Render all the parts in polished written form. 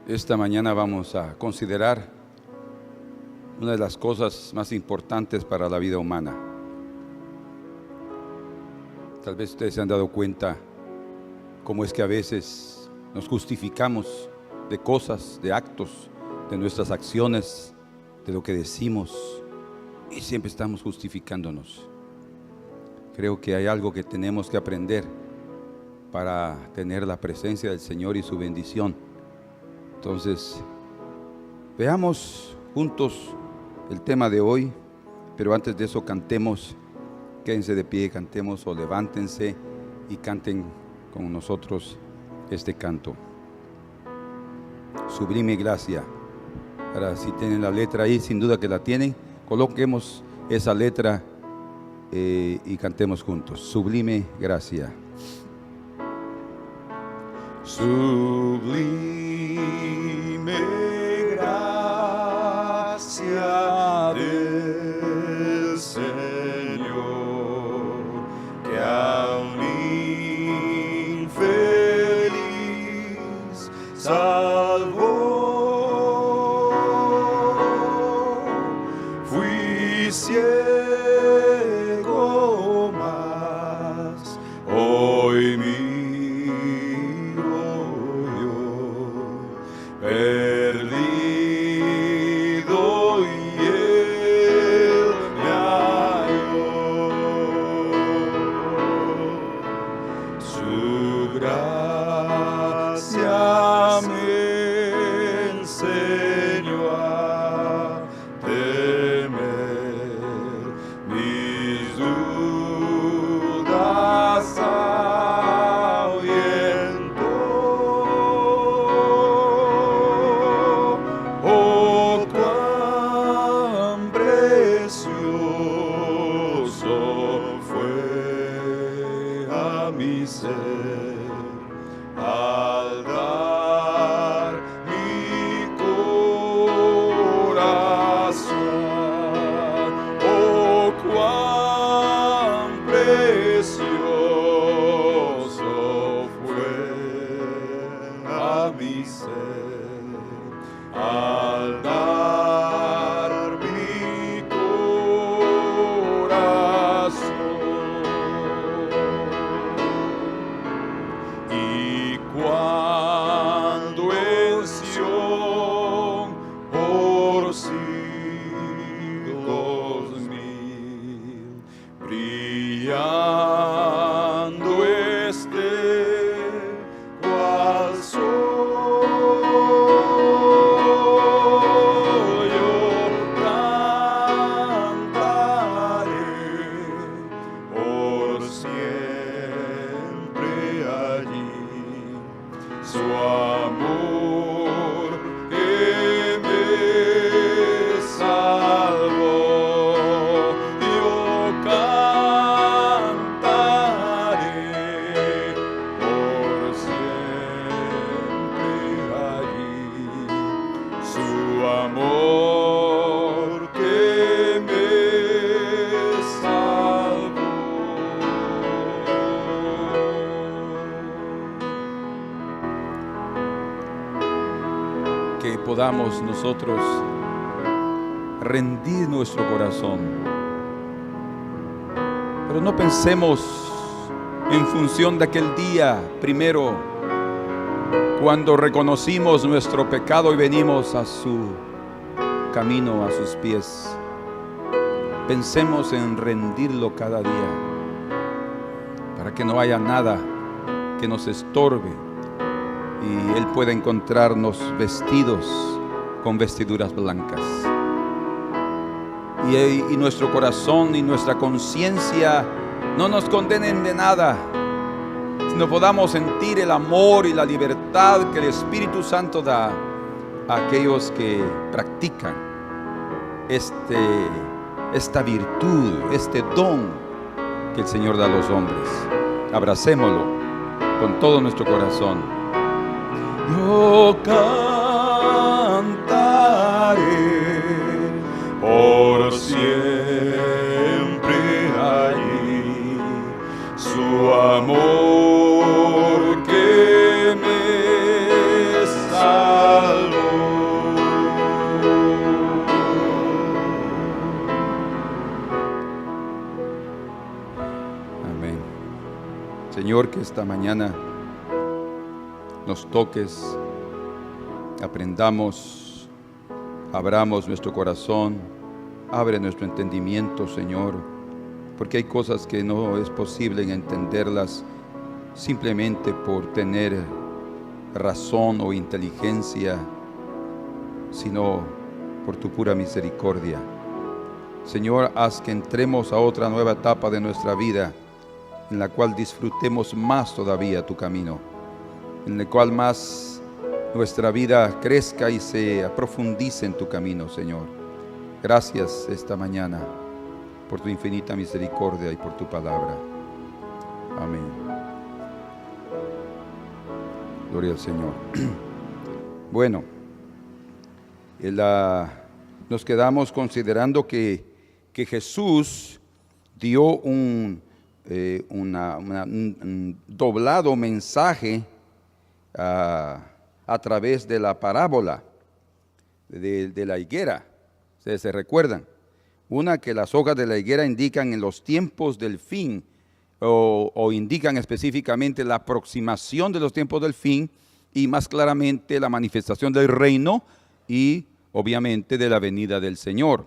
Esta mañana vamos a considerar una de las cosas más importantes para la vida humana. Tal vez ustedes se han dado cuenta cómo es que a veces nos justificamos de cosas, de actos, de nuestras acciones, de lo que decimos, y siempre estamos justificándonos. Creo que hay algo que tenemos que aprender para tener la presencia del Señor y su bendición. Entonces, veamos juntos el tema de hoy, pero antes de eso cantemos. Quédense de pie, cantemos, o levántense y canten con nosotros este canto. Sublime gracia. Ahora, si tienen la letra ahí, sin duda que la tienen, coloquemos esa letra y cantemos juntos. Sublime gracia. Sublime gracia del Señor, que a un infeliz salvó. Fui ciego, mas hoy perdido, y Él me halló. Su gracia me enseñó a temer, mis dudas al dar mi corazón. Oh, cuán precioso fue a mi ser al dar mi corazón. Cuando en Sión por siglos mil brillando esté cual sol, yo cantaré por siempre allí su amor que me salvó. Yo cantaré por siempre allí su amor que me salvó. Que podamos nosotros rendir nuestro corazón, pero no pensemos en función de aquel día primero, cuando reconocimos nuestro pecado y venimos a su camino, a sus pies. Pensemos en rendirlo cada día, para que no haya nada que nos estorbe y Él pueda encontrarnos vestidos con vestiduras blancas. Y nuestro corazón y nuestra conciencia no nos condenen de nada, sino podamos sentir el amor y la libertad que el Espíritu Santo da a aquellos que practican esta virtud, este don que el Señor da a los hombres. Abracémoslo con todo nuestro corazón. Yo cantaré por siempre allí su amor que me salvó. Señor, que esta mañana nos toques, aprendamos, abramos nuestro corazón, abre nuestro entendimiento, Señor, porque hay cosas que no es posible entenderlas simplemente por tener razón o inteligencia, sino por tu pura misericordia. Señor, haz que entremos a otra nueva etapa de nuestra vida, en la cual disfrutemos más todavía tu camino, en la cual más nuestra vida crezca y se profundice en tu camino, Señor. Gracias esta mañana por tu infinita misericordia y por tu palabra. Amén. Gloria al Señor. Bueno, nos quedamos considerando que Jesús dio un doblado mensaje a través de la parábola de la higuera. ¿Ustedes se recuerdan? Una, que las hojas de la higuera indican en los tiempos del fin, o indican específicamente la aproximación de los tiempos del fin, y más claramente la manifestación del reino y obviamente de la venida del Señor.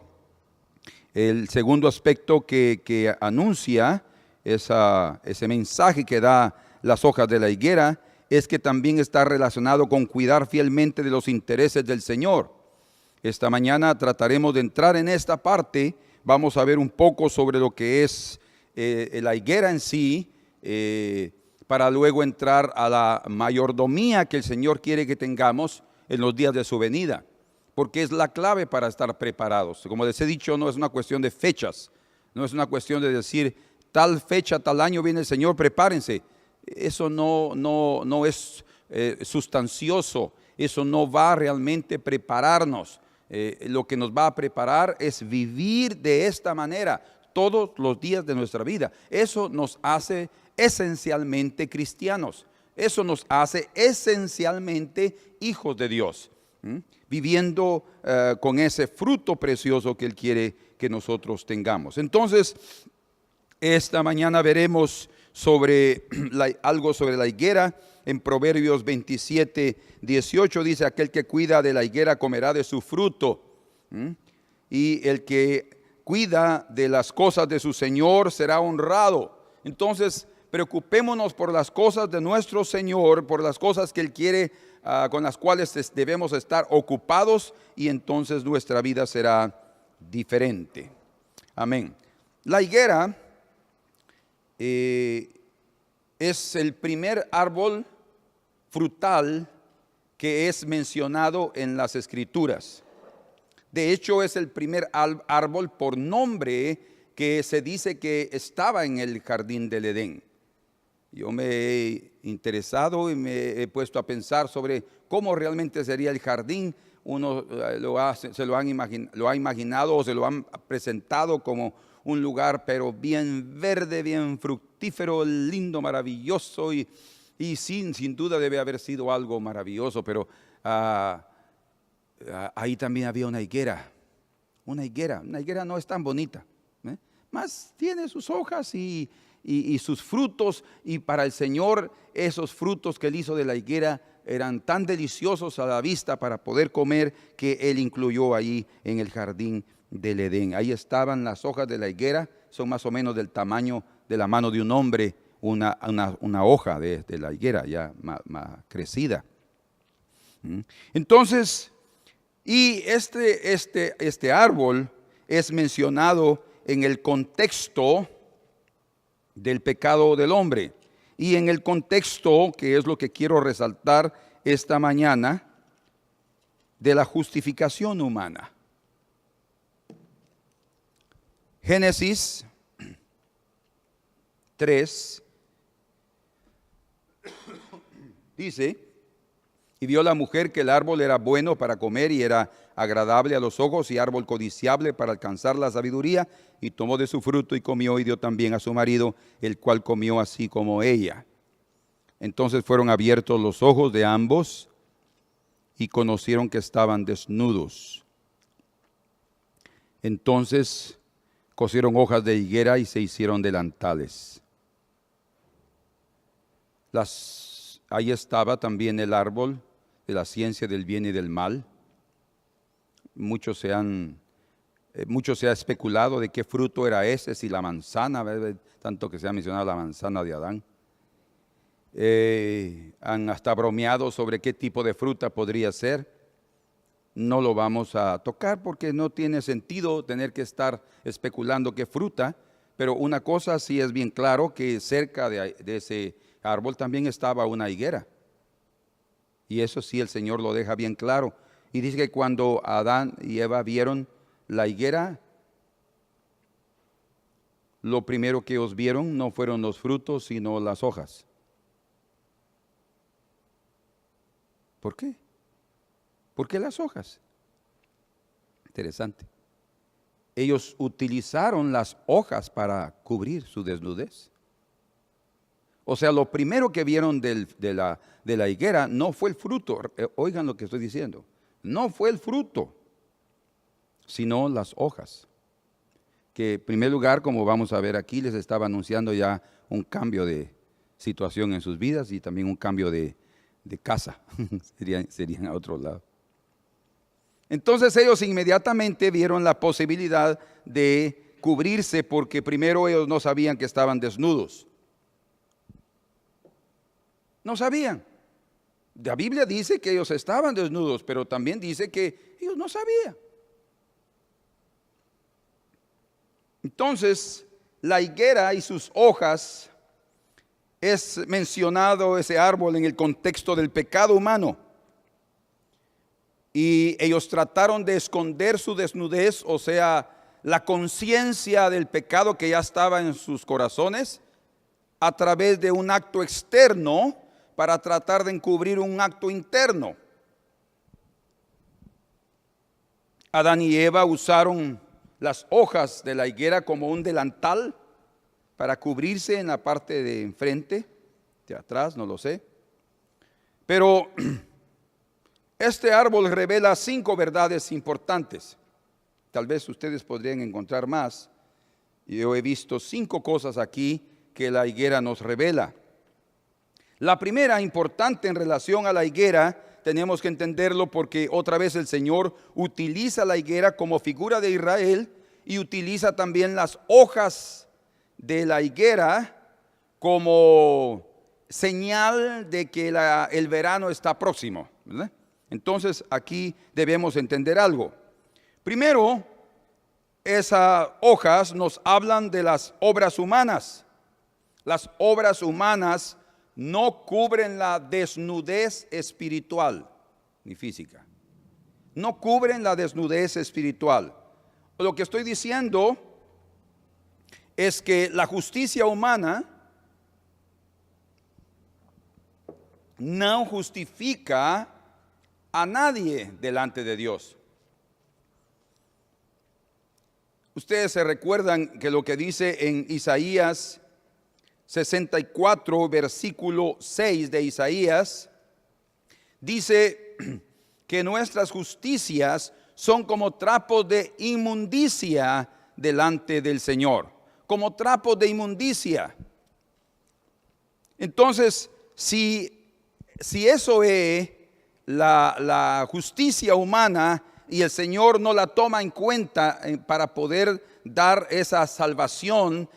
El segundo aspecto que anuncia ese mensaje que da las hojas de la higuera es que también está relacionado con cuidar fielmente de los intereses del Señor. Esta mañana trataremos de entrar en esta parte. Vamos a ver un poco sobre lo que es la higuera en sí, para luego entrar a la mayordomía que el Señor quiere que tengamos en los días de su venida, porque es la clave para estar preparados. Como les he dicho, no es una cuestión de fechas, no es una cuestión de decir tal fecha, tal año viene el Señor, prepárense. Eso no es sustancioso, eso no va a realmente prepararnos. Lo que nos va a preparar es vivir de esta manera todos los días de nuestra vida. Eso nos hace esencialmente cristianos, eso nos hace esencialmente hijos de Dios, viviendo con ese fruto precioso que Él quiere que nosotros tengamos. Entonces, esta mañana veremos algo sobre la higuera. En Proverbios 27:18 dice: aquel que cuida de la higuera comerá de su fruto, y el que cuida de las cosas de su Señor será honrado. Entonces, preocupémonos por las cosas de nuestro Señor, por las cosas que Él quiere, con las cuales debemos estar ocupados, y entonces nuestra vida será diferente. Amén. La higuera es el primer árbol frutal que es mencionado en las Escrituras. De hecho, es el primer árbol por nombre que se dice que estaba en el jardín del Edén. Yo me he interesado y me he puesto a pensar sobre cómo realmente sería el jardín. Uno lo ha imaginado o se lo han presentado como un lugar pero bien verde, bien fructífero, lindo, maravilloso, y sin duda debe haber sido algo maravilloso, pero ahí también había una higuera. Una higuera no es tan bonita, más tiene sus hojas y sus frutos, y para el Señor esos frutos que Él hizo de la higuera eran tan deliciosos a la vista para poder comer, que Él incluyó ahí en el jardín del Edén. Ahí estaban las hojas de la higuera, son más o menos del tamaño de la mano de un hombre, una hoja de la higuera ya más crecida. Entonces, y este árbol es mencionado en el contexto del pecado del hombre, y en el contexto, que es lo que quiero resaltar esta mañana, de la justificación humana. Génesis 3 dice: y vio la mujer que el árbol era bueno para comer y era agradable a los ojos y árbol codiciable para alcanzar la sabiduría, y tomó de su fruto y comió, y dio también a su marido, el cual comió así como ella. Entonces fueron abiertos los ojos de ambos y conocieron que estaban desnudos. Entonces cosieron hojas de higuera y se hicieron delantales. Ahí estaba también el árbol de la ciencia del bien y del mal. Mucho se ha especulado de qué fruto era ese, si la manzana, ¿verdad? Tanto que se ha mencionado la manzana de Adán. Han hasta bromeado sobre qué tipo de fruta podría ser. No lo vamos a tocar porque no tiene sentido tener que estar especulando qué fruta, pero una cosa sí es bien claro, que cerca de ese árbol también estaba una higuera. Y eso sí el Señor lo deja bien claro. Y dice que cuando Adán y Eva vieron la higuera, lo primero que ellos vieron no fueron los frutos, sino las hojas. ¿Por qué? ¿Por qué las hojas? Interesante. Ellos utilizaron las hojas para cubrir su desnudez. O sea, lo primero que vieron de la higuera no fue el fruto. Oigan lo que estoy diciendo. No fue el fruto, sino las hojas. Que en primer lugar, como vamos a ver aquí, les estaba anunciando ya un cambio de situación en sus vidas y también un cambio de casa. serían a otro lado. Entonces ellos inmediatamente vieron la posibilidad de cubrirse, porque primero ellos no sabían que estaban desnudos. No sabían. La Biblia dice que ellos estaban desnudos, pero también dice que ellos no sabían. Entonces, la higuera y sus hojas, es mencionado ese árbol en el contexto del pecado humano. Y ellos trataron de esconder su desnudez, o sea, la conciencia del pecado que ya estaba en sus corazones, a través de un acto externo para tratar de encubrir un acto interno. Adán y Eva usaron las hojas de la higuera como un delantal para cubrirse en la parte de enfrente, de atrás, no lo sé. Pero este árbol revela 5 verdades importantes. Tal vez ustedes podrían encontrar más. Yo he visto 5 cosas aquí que la higuera nos revela. La primera, importante en relación a la higuera, tenemos que entenderlo porque otra vez el Señor utiliza la higuera como figura de Israel y utiliza también las hojas de la higuera como señal de que el verano está próximo, ¿verdad? Entonces aquí debemos entender algo. Primero, esas hojas nos hablan de las obras humanas. Las obras humanas no cubren la desnudez espiritual ni física. No cubren la desnudez espiritual. Lo que estoy diciendo es que la justicia humana no justifica a nadie delante de Dios. Ustedes se recuerdan que lo que dice en Isaías 64, versículo 6 de Isaías, dice que nuestras justicias son como trapos de inmundicia delante del Señor, como trapos de inmundicia. Entonces, si eso es la justicia humana y el Señor no la toma en cuenta para poder dar esa salvación,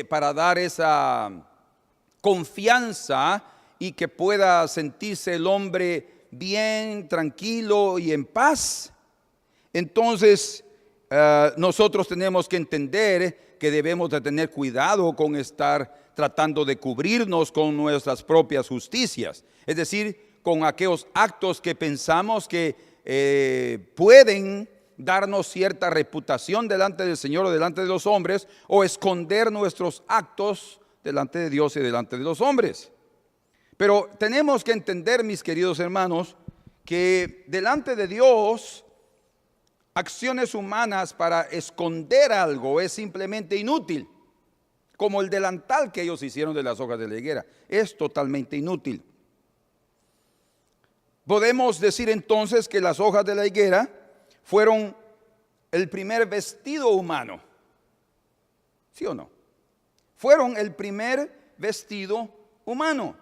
para dar esa confianza y que pueda sentirse el hombre bien, tranquilo y en paz, entonces nosotros tenemos que entender que debemos de tener cuidado con estar tratando de cubrirnos con nuestras propias justicias, es decir, con aquellos actos que pensamos que pueden darnos cierta reputación delante del Señor o delante de los hombres, o esconder nuestros actos delante de Dios y delante de los hombres. Pero tenemos que entender, mis queridos hermanos, que delante de Dios, acciones humanas para esconder algo es simplemente inútil, como el delantal que ellos hicieron de las hojas de la higuera, es totalmente inútil. Podemos decir entonces que las hojas de la higuera fueron el primer vestido humano, ¿sí o no? Fueron el primer vestido humano.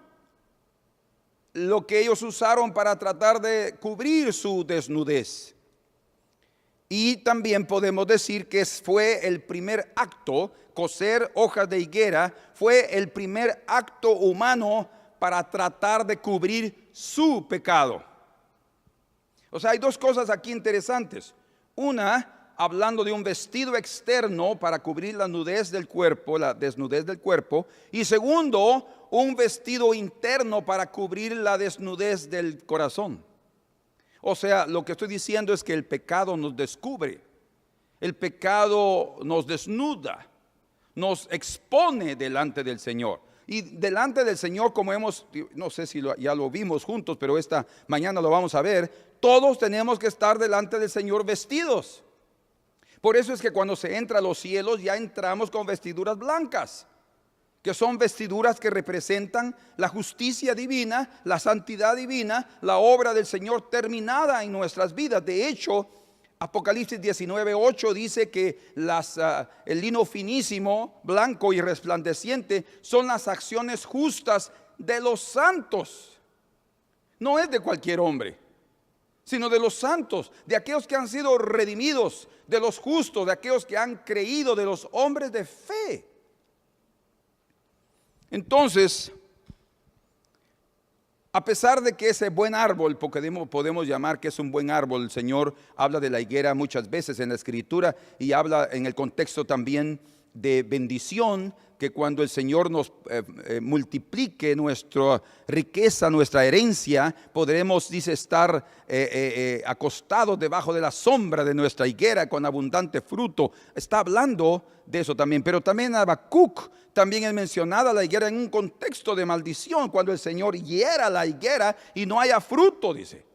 lo que ellos usaron para tratar de cubrir su desnudez. Y también podemos decir que fue el primer acto, coser hojas de higuera, fue el primer acto humano para tratar de cubrir su pecado. O sea, hay dos cosas aquí interesantes. Una, hablando de un vestido externo para cubrir la nudez del cuerpo, la desnudez del cuerpo. Y segundo, un vestido interno para cubrir la desnudez del corazón. O sea, lo que estoy diciendo es que el pecado nos descubre, el pecado nos desnuda, nos expone delante del Señor. Y delante del Señor, como no sé si ya lo vimos juntos, pero esta mañana lo vamos a ver, todos tenemos que estar delante del Señor vestidos. Por eso es que cuando se entra a los cielos ya entramos con vestiduras blancas, que son vestiduras que representan la justicia divina, la santidad divina, la obra del Señor terminada en nuestras vidas. De hecho, Apocalipsis 19:8 dice que el lino finísimo, blanco y resplandeciente son las acciones justas de los santos. No es de cualquier hombre, sino de los santos, de aquellos que han sido redimidos, de los justos, de aquellos que han creído, de los hombres de fe. Entonces, a pesar de que ese buen árbol, porque podemos llamar que es un buen árbol, el Señor habla de la higuera muchas veces en la Escritura y habla en el contexto también de bendición, que cuando el Señor nos multiplique nuestra riqueza, nuestra herencia, podremos, dice, estar acostados debajo de la sombra de nuestra higuera con abundante fruto. Está hablando de eso también, pero también Habacuc también es mencionada la higuera en un contexto de maldición, cuando el Señor hiera la higuera y no haya fruto, dice.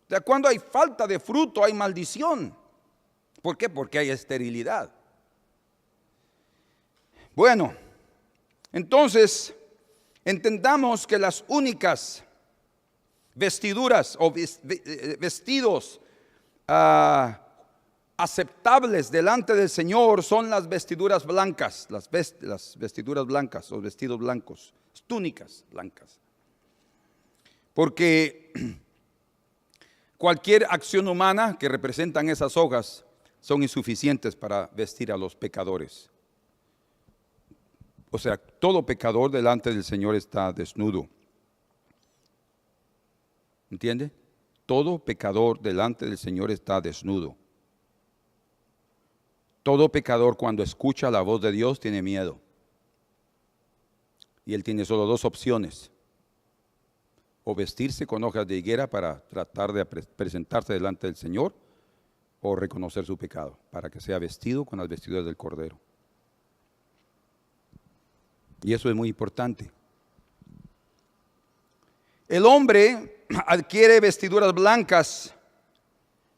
O sea, cuando hay falta de fruto hay maldición. ¿Por qué? Porque hay esterilidad. Bueno, entonces entendamos que las únicas vestiduras o vestidos aceptables delante del Señor son las vestiduras blancas, las vestiduras blancas o vestidos blancos, túnicas blancas. Porque cualquier acción humana que representan esas hojas son insuficientes para vestir a los pecadores. O sea, todo pecador delante del Señor está desnudo. ¿Entiende? Todo pecador delante del Señor está desnudo. Todo pecador cuando escucha la voz de Dios tiene miedo. Y él tiene solo dos opciones. O vestirse con hojas de higuera para tratar de presentarse delante del Señor, o reconocer su pecado para que sea vestido con las vestiduras del Cordero. Y eso es muy importante. El hombre adquiere vestiduras blancas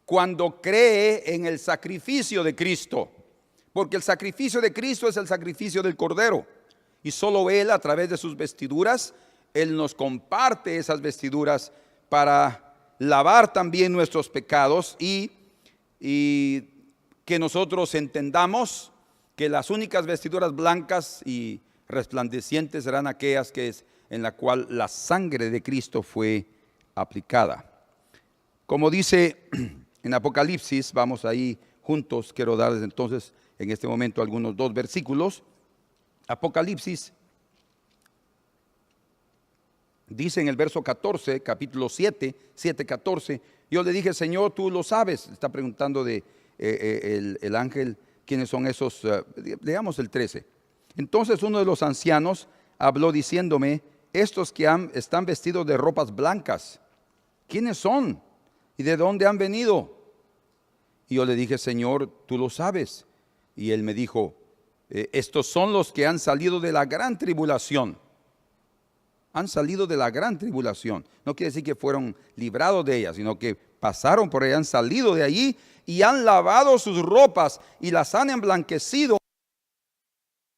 cuando cree en el sacrificio de Cristo, porque el sacrificio de Cristo es el sacrificio del Cordero, y solo Él, a través de sus vestiduras, Él nos comparte esas vestiduras para lavar también nuestros pecados y que nosotros entendamos que las únicas vestiduras blancas y resplandecientes serán aquellas en la cual la sangre de Cristo fue aplicada. Como dice en Apocalipsis, vamos ahí juntos, quiero darles entonces en este momento algunos dos versículos. Apocalipsis dice en el verso 14, capítulo 7:14, yo le dije, Señor, tú lo sabes. Está preguntando el ángel, ¿quiénes son esos? Leamos el 13. Entonces uno de los ancianos habló diciéndome, estos que están vestidos de ropas blancas, ¿quiénes son? ¿Y de dónde han venido? Y yo le dije, Señor, tú lo sabes. Y él me dijo, estos son los que han salido de la gran tribulación. Han salido de la gran tribulación. No quiere decir que fueron librados de ella, sino que pasaron por ella, han salido de allí y han lavado sus ropas y las han emblanquecido.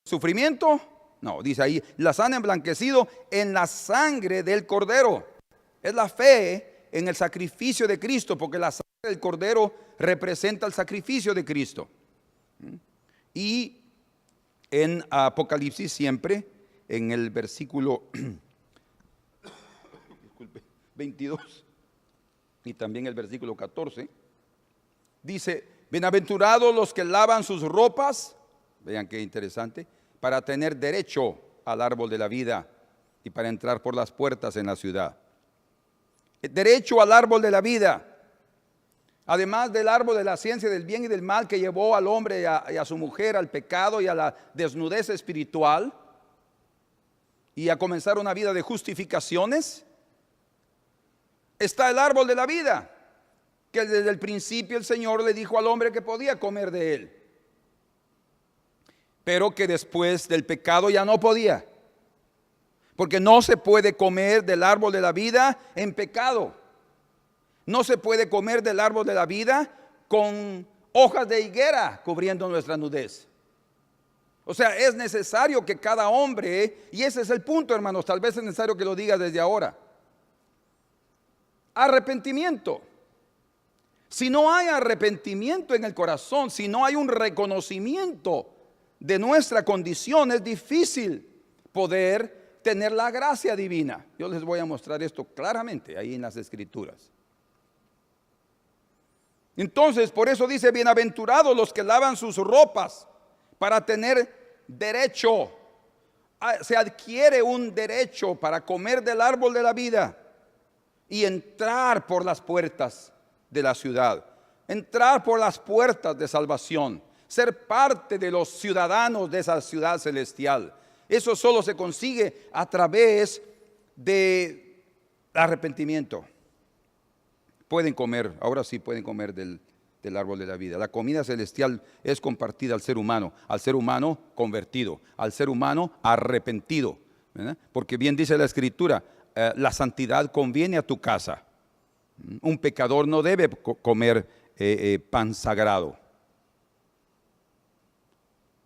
¿Sufrimiento? No, dice ahí, las han emblanquecido en la sangre del Cordero. Es la fe en el sacrificio de Cristo, porque la sangre del Cordero representa el sacrificio de Cristo. Y en Apocalipsis siempre, en el versículo 22 y también el versículo 14. Dice, bienaventurados los que lavan sus ropas, vean qué interesante, para tener derecho al árbol de la vida y para entrar por las puertas en la ciudad. Derecho al árbol de la vida. Además del árbol de la ciencia del bien y del mal que llevó al hombre y a su mujer al pecado y a la desnudez espiritual y a comenzar una vida de justificaciones, está el árbol de la vida, que desde el principio el Señor le dijo al hombre que podía comer de él, pero que después del pecado ya no podía, porque no se puede comer del árbol de la vida en pecado. No se puede comer del árbol de la vida con hojas de higuera cubriendo nuestra nudez. O sea, es necesario que cada hombre, y ese es el punto, hermanos, tal vez es necesario que lo diga desde ahora. Arrepentimiento. Si no hay arrepentimiento en el corazón, si no hay un reconocimiento de nuestra condición, es difícil poder tener la gracia divina. Yo les voy a mostrar esto claramente ahí en las Escrituras. Entonces, por eso dice, bienaventurados los que lavan sus ropas para tener derecho. Se adquiere un derecho para comer del árbol de la vida y entrar por las puertas de la ciudad, entrar por las puertas de salvación, ser parte de los ciudadanos de esa ciudad celestial. Eso solo se consigue a través de arrepentimiento. Pueden comer, ahora sí pueden comer del árbol de la vida. La comida celestial es compartida al ser humano convertido, al ser humano arrepentido, ¿verdad? Porque bien dice la Escritura, la santidad conviene a tu casa. Un pecador no debe comer pan sagrado.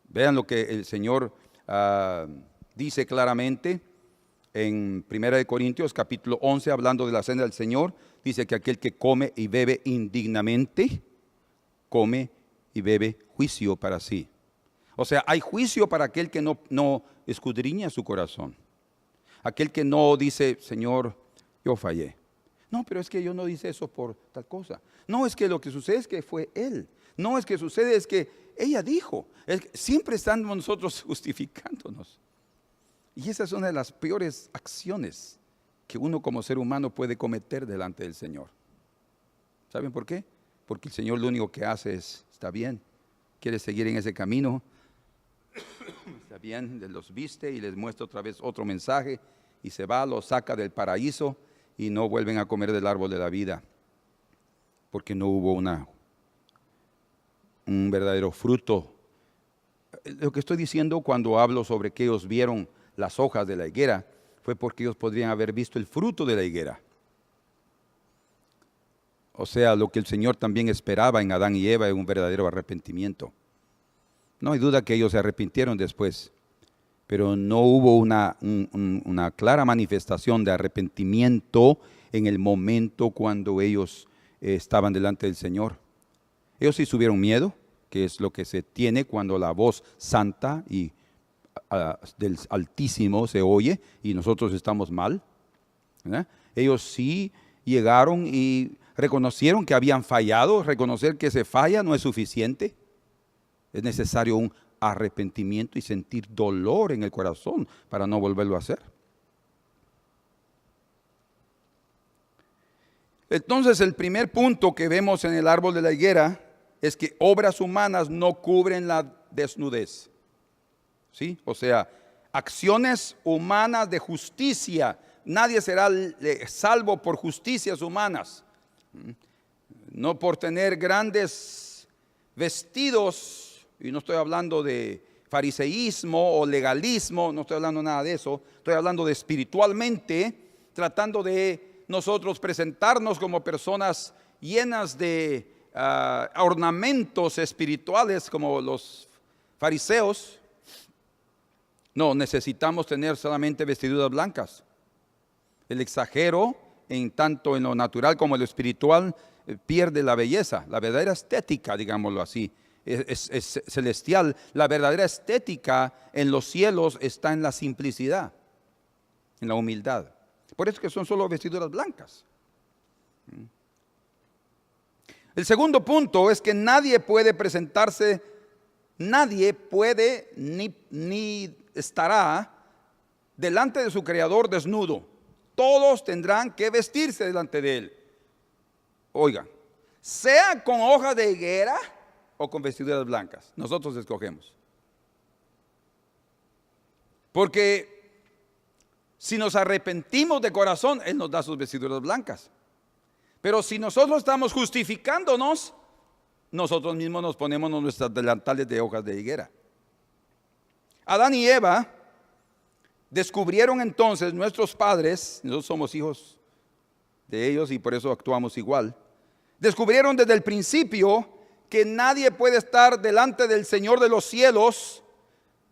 Vean lo que el Señor dice claramente en 1 Corintios capítulo 11, hablando de la cena del Señor. Dice que aquel que come y bebe indignamente, come y bebe juicio para sí. O sea, hay juicio para aquel que no escudriña su corazón. Aquel que no dice, Señor, yo fallé. No, pero es que yo no dice eso por tal cosa. No, es que lo que sucede es que fue él. No, es que sucede es que ella dijo. Siempre estamos nosotros justificándonos. Y esa es una de las peores acciones que uno como ser humano puede cometer delante del Señor. ¿Saben por qué? Porque el Señor lo único que hace es, está bien, quiere seguir en ese camino, está bien, los viste y les muestra otra vez otro mensaje y se va, los saca del paraíso y no vuelven a comer del árbol de la vida, porque no hubo un verdadero fruto. Lo que estoy diciendo cuando hablo sobre que ellos vieron las hojas de la higuera, fue porque ellos podrían haber visto el fruto de la higuera. O sea, lo que el Señor también esperaba en Adán y Eva es un verdadero arrepentimiento. No hay duda que ellos se arrepintieron después, pero no hubo una clara manifestación de arrepentimiento en el momento cuando ellos estaban delante del Señor. Ellos sí tuvieron miedo, que es lo que se tiene cuando la voz santa y del Altísimo se oye y nosotros estamos mal, ¿verdad? Ellos sí llegaron y reconocieron que habían fallado. Reconocer que se falla no es suficiente. Es necesario un arrepentimiento y sentir dolor en el corazón para no volverlo a hacer. Entonces, el primer punto que vemos en el árbol de la higuera es que obras humanas no cubren la desnudez. ¿Sí? O sea, acciones humanas de justicia. Nadie será salvo por justicias humanas. No por tener grandes vestidos, y no estoy hablando de fariseísmo o legalismo, no estoy hablando nada de eso. Estoy hablando de espiritualmente, tratando de nosotros presentarnos como personas llenas de ornamentos espirituales como los fariseos. No, necesitamos tener solamente vestiduras blancas. El exagero, tanto en lo natural como en lo espiritual, pierde la belleza. La verdadera estética, digámoslo así, es celestial. La verdadera estética en los cielos está en la simplicidad, en la humildad. Por eso que son solo vestiduras blancas. El segundo punto es que nadie puede presentarse, nadie puede ni estará delante de su Creador desnudo. Todos tendrán que vestirse delante de Él. Oiga, sea con hojas de higuera o con vestiduras blancas, nosotros escogemos. Porque si nos arrepentimos de corazón, Él nos da sus vestiduras blancas. Pero si nosotros estamos justificándonos, nosotros mismos nos ponemos nuestras delantales de hojas de higuera. Adán y Eva descubrieron entonces, nuestros padres, nosotros somos hijos de ellos y por eso actuamos igual, descubrieron desde el principio que nadie puede estar delante del Señor de los cielos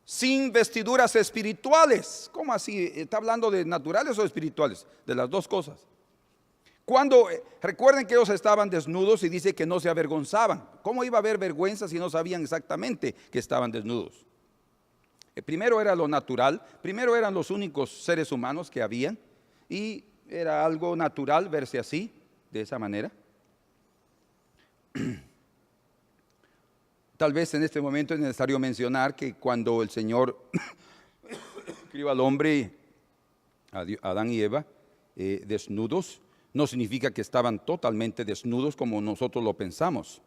sin vestiduras espirituales. ¿Cómo así? ¿Está hablando de naturales o espirituales? De las dos cosas. Recuerden que ellos estaban desnudos y dice que no se avergonzaban. ¿Cómo iba a haber vergüenza si no sabían exactamente que estaban desnudos? Primero era lo natural, primero eran los únicos seres humanos que habían y era algo natural verse así, de esa manera. Tal vez en este momento es necesario mencionar que cuando el Señor crió al hombre, a Adán y Eva, desnudos, no significa que estaban totalmente desnudos como nosotros lo pensamos.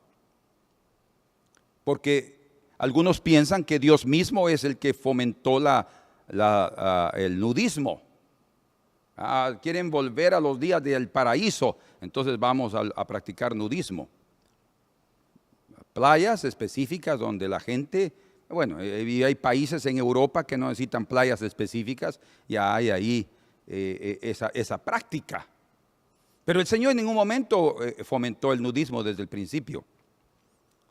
Porque algunos piensan que Dios mismo es el que fomentó el nudismo. Quieren volver a los días del paraíso, entonces vamos a practicar nudismo. Playas específicas donde la gente, bueno, hay países en Europa que no necesitan playas específicas, ya hay ahí esa práctica. Pero el Señor en ningún momento fomentó el nudismo desde el principio.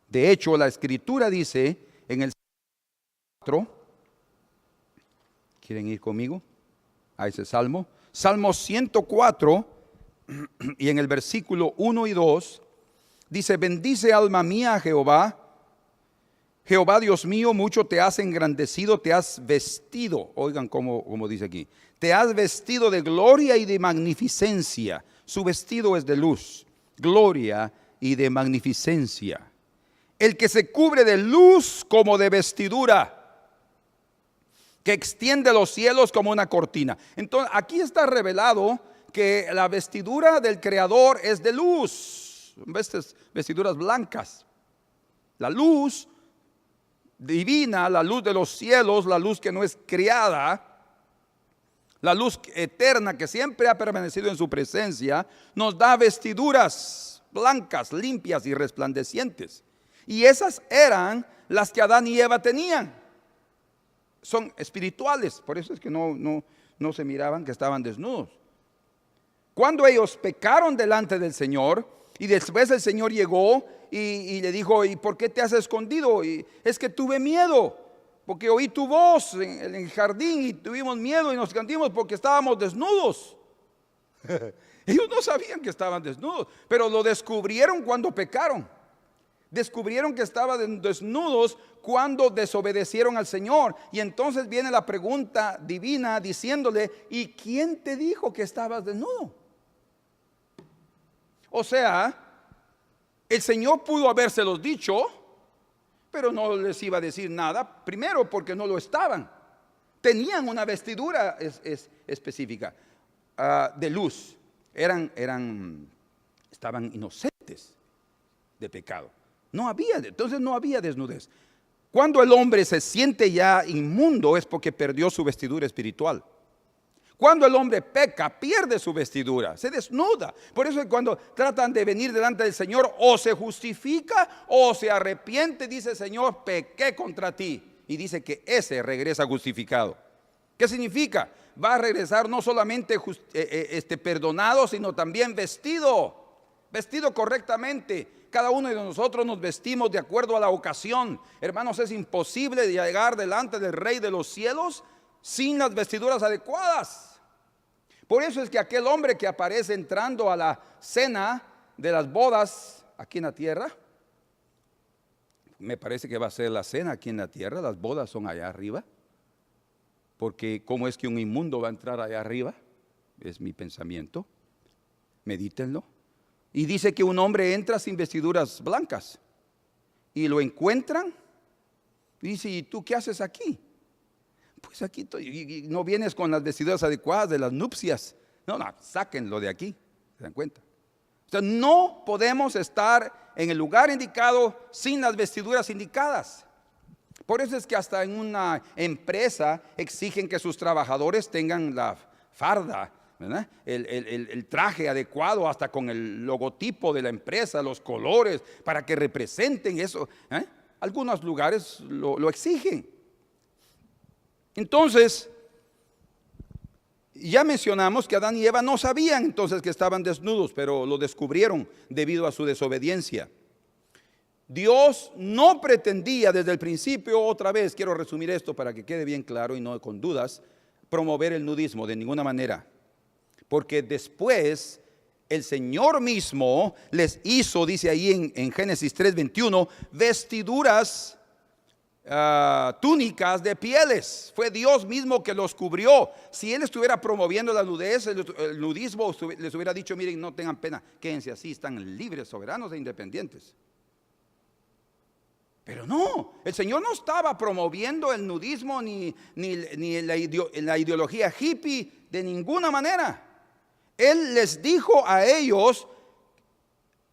De hecho, la Escritura dice en el 4, ¿quieren ir conmigo a ese salmo? Salmo 104 y en el versículo 1 y 2 dice: bendice alma mía a Jehová. Jehová Dios mío, mucho te has engrandecido, te has vestido. Oigan como dice aquí: te has vestido de gloria y de magnificencia. Su vestido es de luz, gloria y de magnificencia. El que se cubre de luz como de vestidura, que extiende los cielos como una cortina. Entonces aquí está revelado que la vestidura del Creador es de luz, vestiduras blancas. La luz divina, la luz de los cielos, la luz que no es creada, la luz eterna que siempre ha permanecido en su presencia, nos da vestiduras blancas, limpias y resplandecientes. Y esas eran las que Adán y Eva tenían. Son espirituales, por eso es que no se miraban que estaban desnudos. Cuando ellos pecaron delante del Señor, y después el Señor llegó y le dijo: ¿y por qué te has escondido? Y es que tuve miedo, porque oí tu voz en el jardín y tuvimos miedo y nos escondimos porque estábamos desnudos. Ellos no sabían que estaban desnudos, pero lo descubrieron cuando pecaron. Descubrieron que estaban desnudos cuando desobedecieron al Señor. Y entonces viene la pregunta divina diciéndole: ¿y quién te dijo que estabas desnudo? O sea, el Señor pudo habérselos dicho, pero no les iba a decir nada. Primero porque no lo estaban. Tenían una vestidura específica de luz. Estaban inocentes de pecado. Entonces no había desnudez. Cuando el hombre se siente ya inmundo es porque perdió su vestidura espiritual. Cuando el hombre peca, pierde su vestidura, se desnuda. Por eso cuando tratan de venir delante del Señor, o se justifica o se arrepiente, dice: Señor, pequé contra ti. Y dice que ese regresa justificado. ¿Qué significa? Va a regresar no solamente perdonado, sino también vestido correctamente. Cada uno de nosotros nos vestimos de acuerdo a la ocasión. Hermanos, es imposible llegar delante del Rey de los cielos sin las vestiduras adecuadas. Por eso es que aquel hombre que aparece entrando a la cena de las bodas aquí en la tierra, me parece que va a ser la cena aquí en la tierra, las bodas son allá arriba, porque ¿cómo es que un inmundo va a entrar allá arriba? es mi pensamiento, medítenlo. Y dice que un hombre entra sin vestiduras blancas y lo encuentran. Dice, ¿y tú qué haces aquí? Pues aquí y no vienes con las vestiduras adecuadas de las nupcias. No, sáquenlo de aquí, ¿se dan cuenta? O sea, no podemos estar en el lugar indicado sin las vestiduras indicadas. Por eso es que hasta en una empresa exigen que sus trabajadores tengan la farda, ¿verdad? El traje adecuado, hasta con el logotipo de la empresa, los colores, para que representen eso. Algunos lugares lo exigen. Entonces, ya mencionamos que Adán y Eva no sabían entonces que estaban desnudos, pero lo descubrieron debido a su desobediencia. Dios no pretendía desde el principio, otra vez quiero resumir esto para que quede bien claro y no con dudas, promover el nudismo de ninguna manera. Porque después el Señor mismo les hizo, dice ahí en Génesis 3:21, vestiduras, túnicas de pieles. Fue Dios mismo que los cubrió. Si Él estuviera promoviendo la nudez, el nudismo, les hubiera dicho, miren, no tengan pena, quédense así, están libres, soberanos e independientes. Pero no, el Señor no estaba promoviendo el nudismo ni la ideología hippie de ninguna manera. Él les dijo a ellos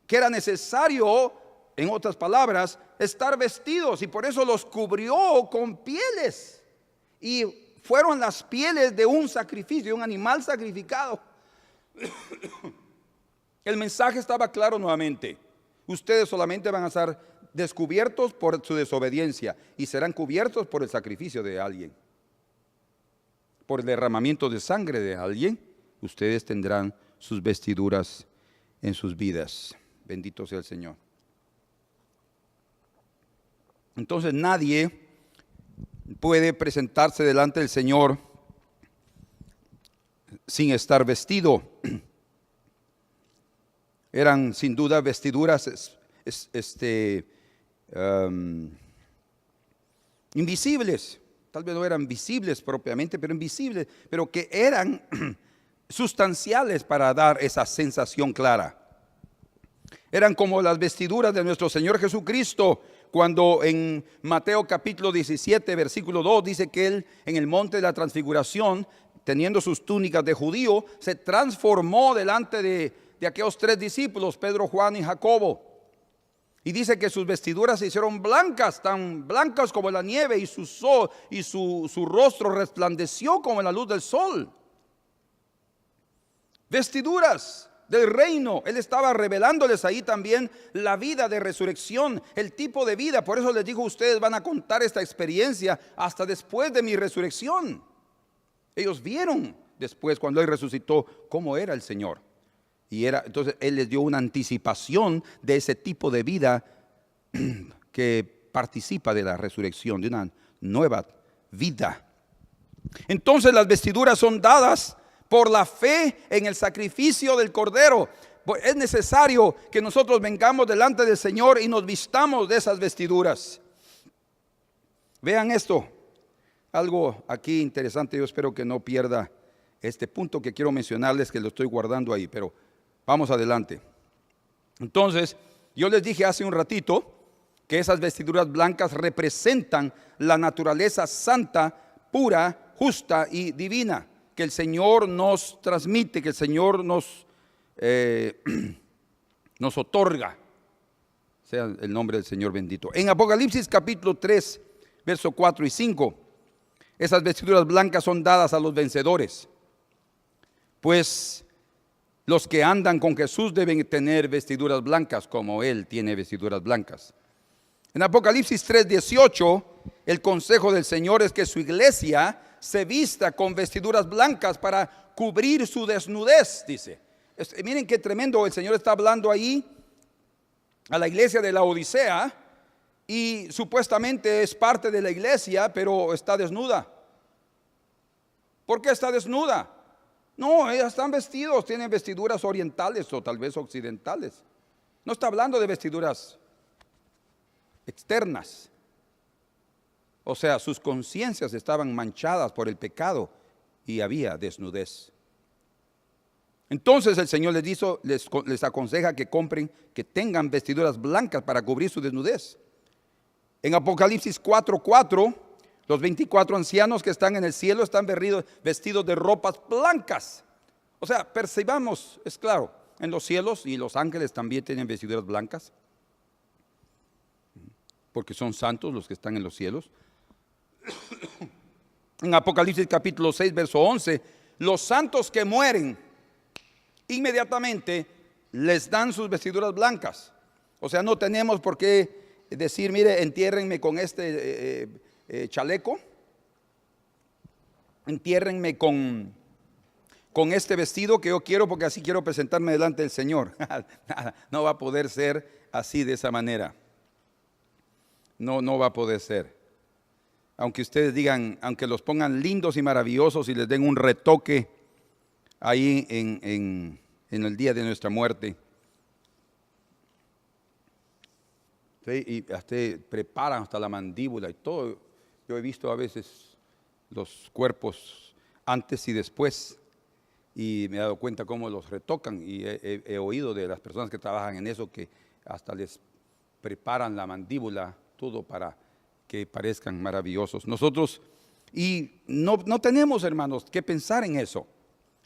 que era necesario, en otras palabras, estar vestidos, y por eso los cubrió con pieles. Y fueron las pieles de un sacrificio, de un animal sacrificado. El mensaje estaba claro nuevamente. Ustedes solamente van a ser descubiertos por su desobediencia y serán cubiertos por el sacrificio de alguien, por el derramamiento de sangre de alguien. Ustedes tendrán sus vestiduras en sus vidas. Bendito sea el Señor. Entonces nadie puede presentarse delante del Señor sin estar vestido. Eran sin duda vestiduras invisibles. Tal vez no eran visibles propiamente, pero invisibles, pero que eran sustanciales para dar esa sensación clara. Eran como las vestiduras de nuestro Señor Jesucristo, cuando en Mateo capítulo 17 versículo 2 dice que Él en el monte de la transfiguración, teniendo sus túnicas de judío, se transformó delante de aquellos tres discípulos, Pedro, Juan y Jacobo. Y dice que sus vestiduras se hicieron blancas, tan blancas como la nieve, y su rostro resplandeció como la luz del sol. Vestiduras del reino. Él estaba revelándoles ahí también la vida de resurrección, el tipo de vida. Por eso les digo, ustedes van a contar esta experiencia hasta después de mi resurrección. Ellos vieron después, cuando Él resucitó, cómo era el Señor. Entonces Él les dio una anticipación de ese tipo de vida que participa de la resurrección, de una nueva vida. Entonces las vestiduras son dadas por la fe en el sacrificio del Cordero. Es necesario que nosotros vengamos delante del Señor y nos vistamos de esas vestiduras. Vean esto, algo aquí interesante. Yo espero que no pierda este punto que quiero mencionarles, que lo estoy guardando ahí, pero vamos adelante. Entonces, yo les dije hace un ratito que esas vestiduras blancas representan la naturaleza santa, pura, justa y divina que el Señor nos transmite, que el Señor nos otorga. Sea el nombre del Señor bendito. En Apocalipsis capítulo 3, verso 4 y 5, esas vestiduras blancas son dadas a los vencedores. Pues los que andan con Jesús deben tener vestiduras blancas como Él tiene vestiduras blancas. En Apocalipsis 3:18, el consejo del Señor es que su iglesia se vista con vestiduras blancas para cubrir su desnudez, dice. Miren qué tremendo, el Señor está hablando ahí a la iglesia de la Odisea y supuestamente es parte de la iglesia, pero está desnuda. ¿Por qué está desnuda? No, ellas están vestidos, tienen vestiduras orientales o tal vez occidentales. No está hablando de vestiduras externas. O sea, sus conciencias estaban manchadas por el pecado y había desnudez. Entonces el Señor les aconseja que compren, que tengan vestiduras blancas para cubrir su desnudez. En Apocalipsis 4:4, los 24 ancianos que están en el cielo están vestidos de ropas blancas. O sea, percibamos, es claro, en los cielos, y los ángeles también tienen vestiduras blancas, porque son santos los que están en los cielos. En Apocalipsis capítulo 6, verso 11, los santos que mueren, inmediatamente les dan sus vestiduras blancas. O sea, no tenemos por qué decir, mire, entiérrenme con este chaleco, entiérrenme con este vestido que yo quiero, porque así quiero presentarme delante del Señor. No va a poder ser así, de esa manera. No va a poder ser. Aunque ustedes digan, aunque los pongan lindos y maravillosos y les den un retoque ahí en el día de nuestra muerte. ¿Sí? Y hasta preparan hasta la mandíbula y todo. Yo he visto a veces los cuerpos antes y después, y me he dado cuenta cómo los retocan, y he oído de las personas que trabajan en eso que hasta les preparan la mandíbula, todo para que parezcan maravillosos. Nosotros, y no tenemos, hermanos, que pensar en eso.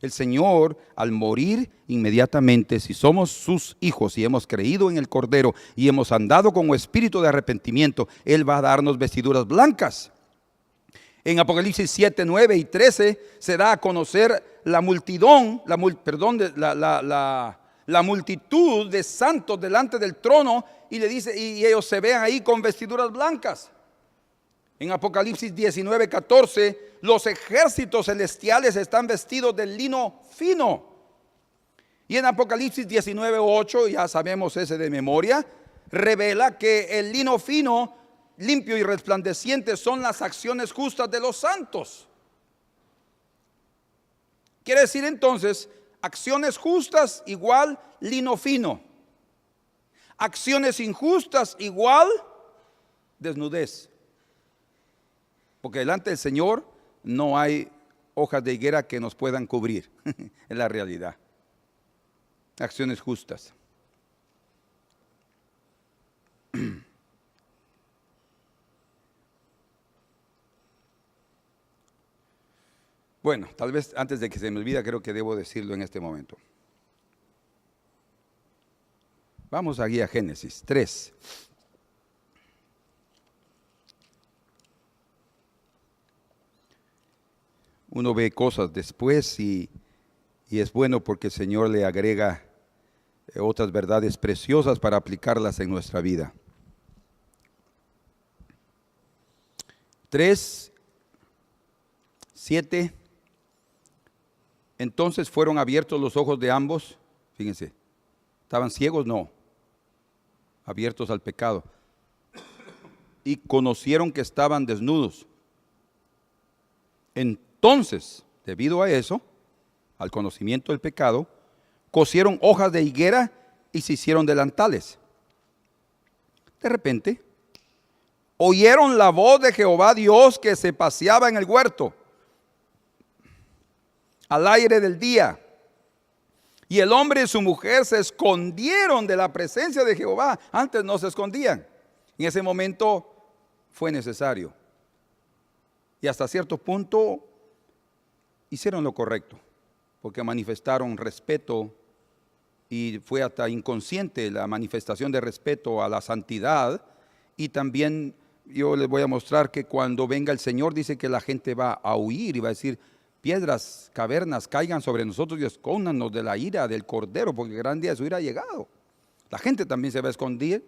El Señor, al morir inmediatamente, si somos sus hijos y hemos creído en el Cordero y hemos andado con espíritu de arrepentimiento, Él va a darnos vestiduras blancas. En Apocalipsis 7, 9 y 13 se da a conocer la multitud de santos delante del trono, y le dice, y ellos se ven ahí con vestiduras blancas. En Apocalipsis 19, 14, los ejércitos celestiales están vestidos de lino fino. Y en Apocalipsis 19, 8, ya sabemos ese de memoria, revela que el lino fino, limpio y resplandeciente, son las acciones justas de los santos. Quiere decir entonces, acciones justas igual lino fino. Acciones injustas igual desnudez. Porque delante del Señor no hay hojas de higuera que nos puedan cubrir. Es la realidad. Acciones justas. Bueno, tal vez antes de que se me olvide, creo que debo decirlo en este momento. Vamos aquí a Génesis 3. Uno ve cosas después y es bueno porque el Señor le agrega otras verdades preciosas para aplicarlas en nuestra vida. 3, 7. Entonces fueron abiertos los ojos de ambos. Fíjense, ¿estaban ciegos? No. Abiertos al pecado. Y conocieron que estaban desnudos. Entonces, debido a eso, al conocimiento del pecado, cosieron hojas de higuera y se hicieron delantales. De repente, oyeron la voz de Jehová Dios que se paseaba en el huerto al aire del día. Y el hombre y su mujer se escondieron de la presencia de Jehová. Antes no se escondían. En ese momento fue necesario. Y hasta cierto punto hicieron lo correcto, porque manifestaron respeto, y fue hasta inconsciente la manifestación de respeto a la santidad. Y también yo les voy a mostrar que cuando venga el Señor, dice que la gente va a huir y va a decir, piedras, cavernas caigan sobre nosotros y escóndanos de la ira del Cordero, porque el gran día de su ira ha llegado. La gente también se va a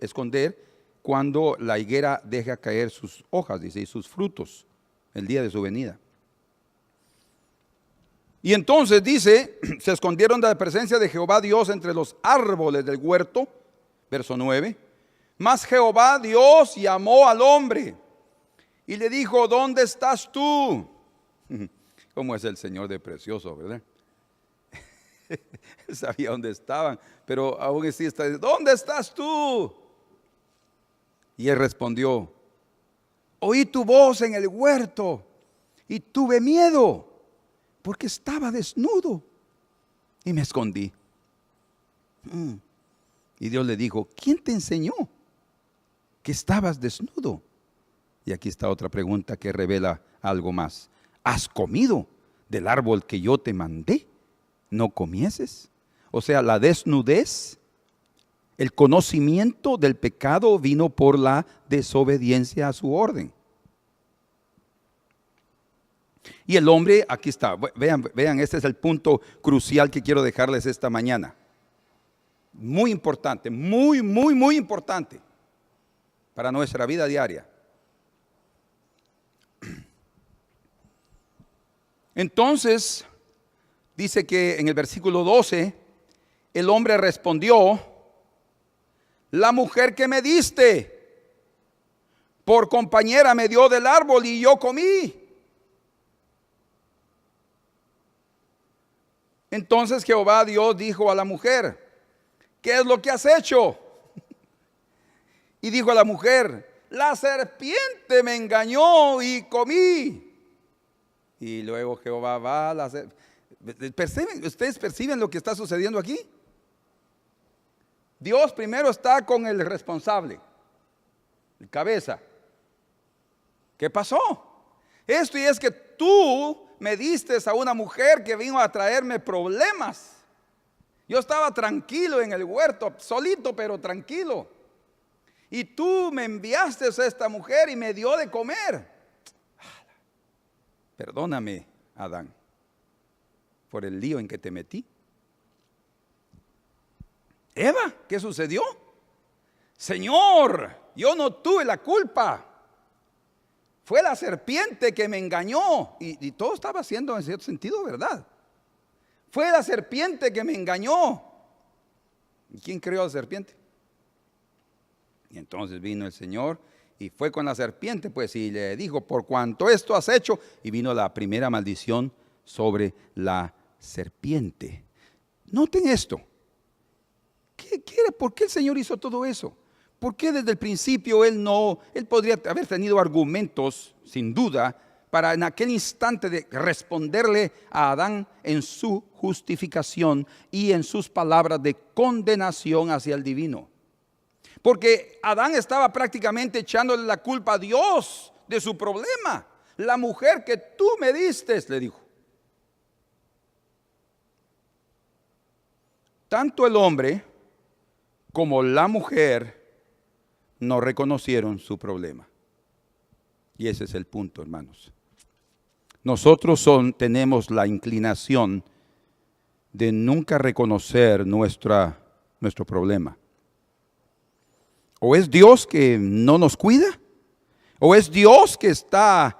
esconder cuando la higuera deja caer sus hojas, dice, y sus frutos, el día de su venida. Y entonces dice, se escondieron de la presencia de Jehová Dios entre los árboles del huerto, verso 9. Mas Jehová Dios llamó al hombre y le dijo, ¿dónde estás tú? ¿Cómo es el Señor de precioso, verdad? Sabía dónde estaban, pero aún así está, ¿dónde estás tú? Y él respondió, oí tu voz en el huerto y tuve miedo, porque estaba desnudo Y me escondí. Y Dios le dijo, ¿quién te enseñó que estabas desnudo? Y aquí está otra pregunta que revela algo más. ¿Has comido del árbol que yo te mandé? ¿No comieses? O sea, la desnudez, el conocimiento del pecado vino por la desobediencia a su orden. Y el hombre, aquí está, vean, este es el punto crucial que quiero dejarles esta mañana. Muy importante, muy importante para nuestra vida diaria. Entonces, dice que en el versículo 12, el hombre respondió, la mujer que me diste por compañera me dio del árbol y yo comí. Entonces Jehová Dios dijo a la mujer, ¿qué es lo que has hecho? Y dijo a la mujer, la serpiente me engañó y comí. Y luego Jehová va a la serpiente. ¿Ustedes perciben lo que está sucediendo aquí? Dios primero está con el responsable, el cabeza. ¿Qué pasó? Esto y es que tú me diste a una mujer que vino a traerme problemas. Yo estaba tranquilo en el huerto, solito pero tranquilo. Y tú me enviaste a esta mujer y me dio de comer. Perdóname, Adán, por el lío en que te metí. Eva, ¿qué sucedió? Señor, yo no tuve la culpa. Fue la serpiente que me engañó. Y todo estaba haciendo en cierto sentido, ¿verdad? Fue la serpiente que me engañó. ¿Y quién creó a la serpiente? Y entonces vino el Señor y fue con la serpiente, pues, y le dijo, por cuanto esto has hecho. Y vino la primera maldición sobre la serpiente. Noten esto. ¿Por qué el Señor hizo todo eso? ¿Por qué desde el principio Él podría haber tenido argumentos, sin duda, para en aquel instante de responderle a Adán en su justificación y en sus palabras de condenación hacia el divino? Porque Adán estaba prácticamente echándole la culpa a Dios de su problema. La mujer que tú me diste, le dijo. Tanto el hombre como la mujer no reconocieron su problema. Y ese es el punto, hermanos. Nosotros tenemos la inclinación de nunca reconocer nuestro problema. O es Dios que no nos cuida, o es Dios que está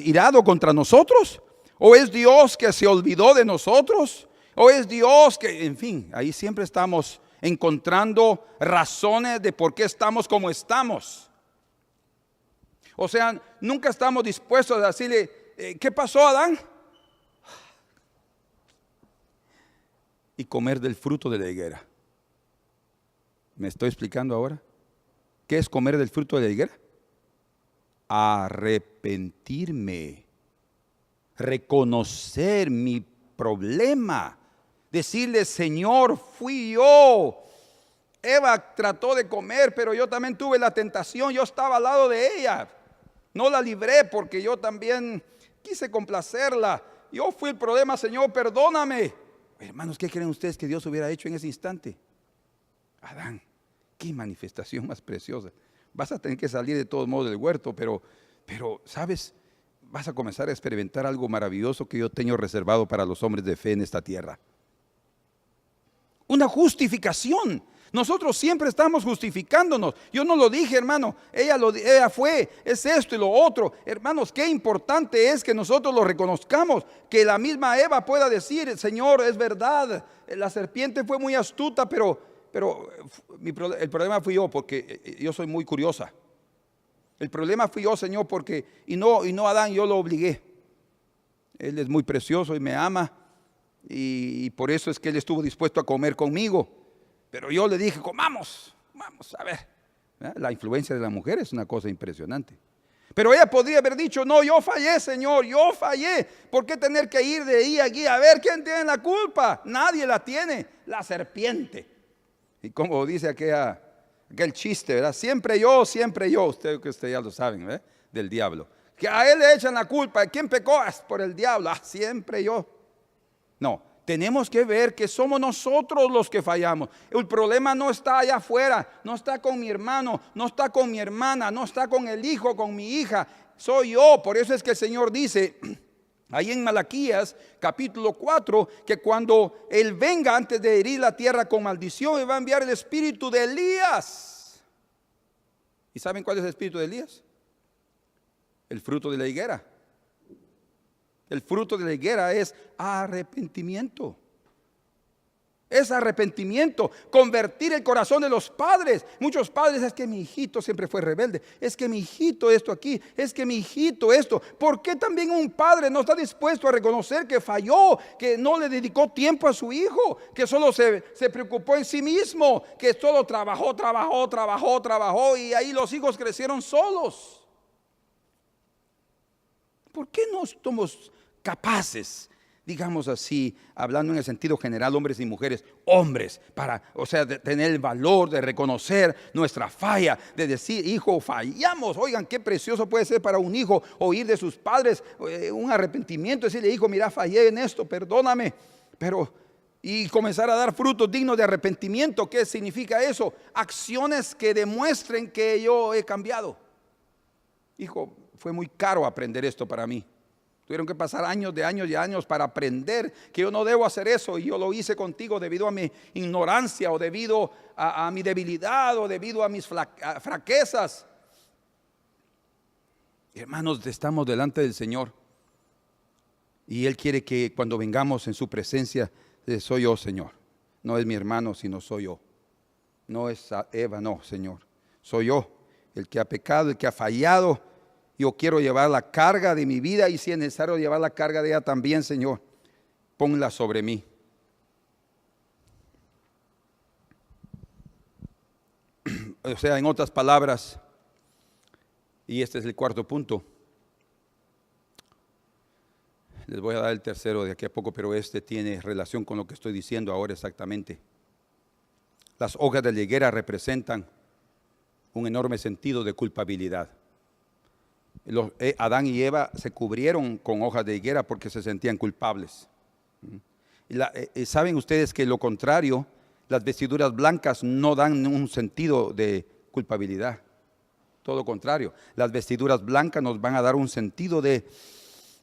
irado contra nosotros, o es Dios que se olvidó de nosotros, o es Dios que, en fin, ahí siempre estamos encontrando razones de por qué estamos como estamos. O sea, nunca estamos dispuestos a decirle, ¿qué pasó, Adán? Y comer del fruto de la higuera. ¿Me estoy explicando ahora? ¿Qué es comer del fruto de la higuera? Arrepentirme, reconocer mi problema, decirle, Señor, fui yo. Eva trató de comer, pero yo también tuve la tentación, yo estaba al lado de ella. No la libré porque yo también quise complacerla. Yo fui el problema, Señor, perdóname. Hermanos, ¿qué creen ustedes que Dios hubiera hecho en ese instante? Adán, qué manifestación más preciosa. Vas a tener que salir de todos modos del huerto, pero ¿sabes? Vas a comenzar a experimentar algo maravilloso que yo tengo reservado para los hombres de fe en esta tierra. Una justificación. Nosotros siempre estamos justificándonos. Yo no lo dije, hermano. Ella fue, es esto y lo otro. Hermanos, qué importante es que nosotros lo reconozcamos. Que la misma Eva pueda decir, Señor, es verdad. La serpiente fue muy astuta, pero el problema fui yo porque yo soy muy curiosa. El problema fui yo, Señor, porque y no Adán, yo lo obligué. Él es muy precioso y me ama y por eso es que él estuvo dispuesto a comer conmigo. Pero yo le dije, vamos a ver. La influencia de la mujer es una cosa impresionante. Pero ella podría haber dicho, no, yo fallé, Señor, yo fallé. ¿Por qué tener que ir de ahí a aquí a ver quién tiene la culpa? Nadie la tiene, la serpiente. Y como dice aquel chiste, ¿verdad? Siempre yo, ustedes ya lo saben, ¿verdad? Del diablo. Que a él le echan la culpa. ¿Quién pecó? Es por el diablo. Siempre yo. No, tenemos que ver que somos nosotros los que fallamos. El problema no está allá afuera, no está con mi hermano, no está con mi hermana, no está con el hijo, con mi hija. Soy yo. Por eso es que el Señor dice ahí en Malaquías capítulo 4 que cuando Él venga antes de herir la tierra con maldición, Él va a enviar el espíritu de Elías. ¿Y saben cuál es el espíritu de Elías? El fruto de la higuera. El fruto de la higuera es arrepentimiento. Es arrepentimiento, convertir el corazón de los padres. Muchos padres, es que mi hijito siempre fue rebelde, es que mi hijito esto aquí, es que mi hijito esto. ¿Por qué también un padre no está dispuesto a reconocer que falló, que no le dedicó tiempo a su hijo, que solo se preocupó en sí mismo, que solo trabajó y ahí los hijos crecieron solos? ¿Por qué no somos capaces, digamos así, hablando en el sentido general, hombres y mujeres, hombres, de tener el valor de reconocer nuestra falla, de decir, hijo, fallamos? Oigan, qué precioso puede ser para un hijo oír de sus padres un arrepentimiento, decirle, hijo, mira, fallé en esto, perdóname, y comenzar a dar frutos dignos de arrepentimiento. ¿Qué significa eso? Acciones que demuestren que yo he cambiado. Hijo, fue muy caro aprender esto para mí. Tuvieron que pasar años para aprender que yo no debo hacer eso, y yo lo hice contigo debido a mi ignorancia, o debido a mi debilidad, o debido a mis fraquezas. Hermanos, estamos delante del Señor y Él quiere que cuando vengamos en su presencia, soy yo, Señor. No es mi hermano, sino soy yo. No es Eva, no, Señor. Soy yo, el que ha pecado, el que ha fallado. Yo quiero llevar la carga de mi vida, y si es necesario llevar la carga de ella también, Señor, ponla sobre mí. O sea, en otras palabras, y este es el cuarto punto, les voy a dar el tercero de aquí a poco, pero este tiene relación con lo que estoy diciendo ahora exactamente. Las hojas de la higuera representan un enorme sentido de culpabilidad. Adán y Eva se cubrieron con hojas de higuera porque se sentían culpables. Saben ustedes que lo contrario, las vestiduras blancas no dan un sentido de culpabilidad. Todo lo contrario, las vestiduras blancas nos van a dar un sentido de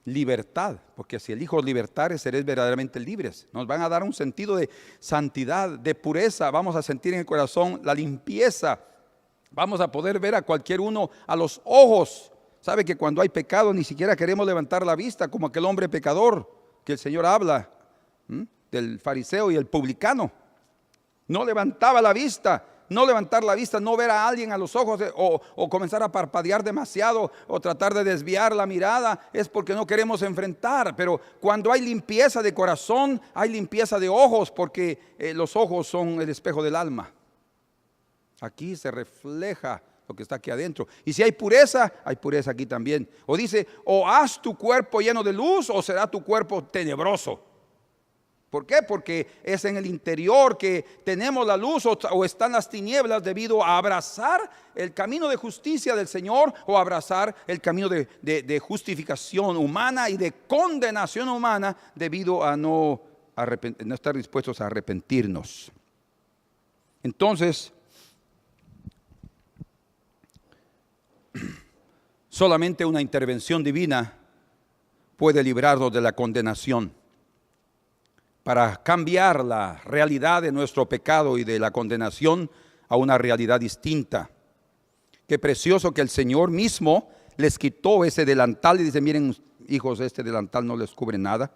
libertad, porque si el Hijo os libertare, seréis verdaderamente libres. Nos van a dar un sentido de santidad, de pureza. Vamos a sentir en el corazón la limpieza. Vamos a poder ver a cualquier uno a los ojos. Sabe que cuando hay pecado ni siquiera queremos levantar la vista, como aquel hombre pecador que el Señor habla, del fariseo y el publicano. No levantaba la vista. No levantar la vista, no ver a alguien a los ojos, o comenzar a parpadear demasiado, o tratar de desviar la mirada, es porque no queremos enfrentar. Pero cuando hay limpieza de corazón, hay limpieza de ojos, porque los ojos son el espejo del alma. Aquí se refleja lo que está aquí adentro. Y si hay pureza aquí también. O dice, o haz tu cuerpo lleno de luz, o será tu cuerpo tenebroso. ¿Por qué? Porque es en el interior que tenemos la luz, o están las tinieblas, debido a abrazar el camino de justicia del Señor, o abrazar el camino de justificación humana y de condenación humana, debido a no estar dispuestos a arrepentirnos. Entonces, solamente una intervención divina puede librarnos de la condenación, para cambiar la realidad de nuestro pecado y de la condenación a una realidad distinta. Qué precioso que el Señor mismo les quitó ese delantal y dice, miren hijos, este delantal no les cubre nada,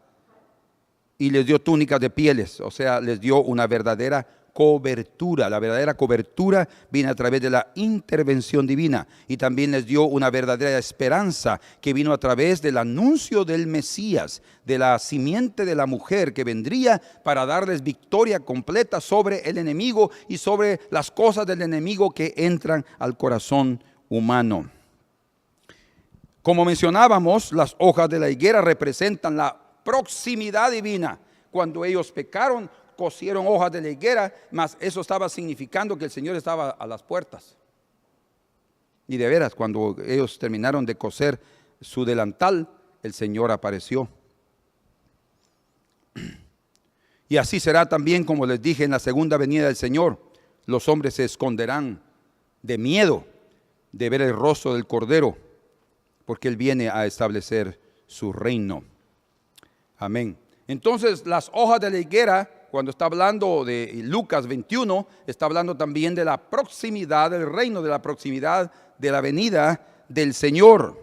y les dio túnicas de pieles, o sea, les dio una verdadera cobertura. La verdadera cobertura viene a través de la intervención divina, y también les dio una verdadera esperanza que vino a través del anuncio del Mesías, de la simiente de la mujer que vendría para darles victoria completa sobre el enemigo y sobre las cosas del enemigo que entran al corazón humano. Como mencionábamos, las hojas de la higuera representan la proximidad divina. Cuando ellos pecaron, cosieron hojas de la higuera, mas eso estaba significando que el Señor estaba a las puertas. Y de veras, cuando ellos terminaron de coser su delantal, el Señor apareció. Y así será también, como les dije, en la segunda venida del Señor. Los hombres se esconderán de miedo de ver el rostro del Cordero, porque Él viene a establecer su reino. Amén. Entonces, las hojas de la higuera, cuando está hablando de Lucas 21, está hablando también de la proximidad del reino, de la proximidad de la venida del Señor.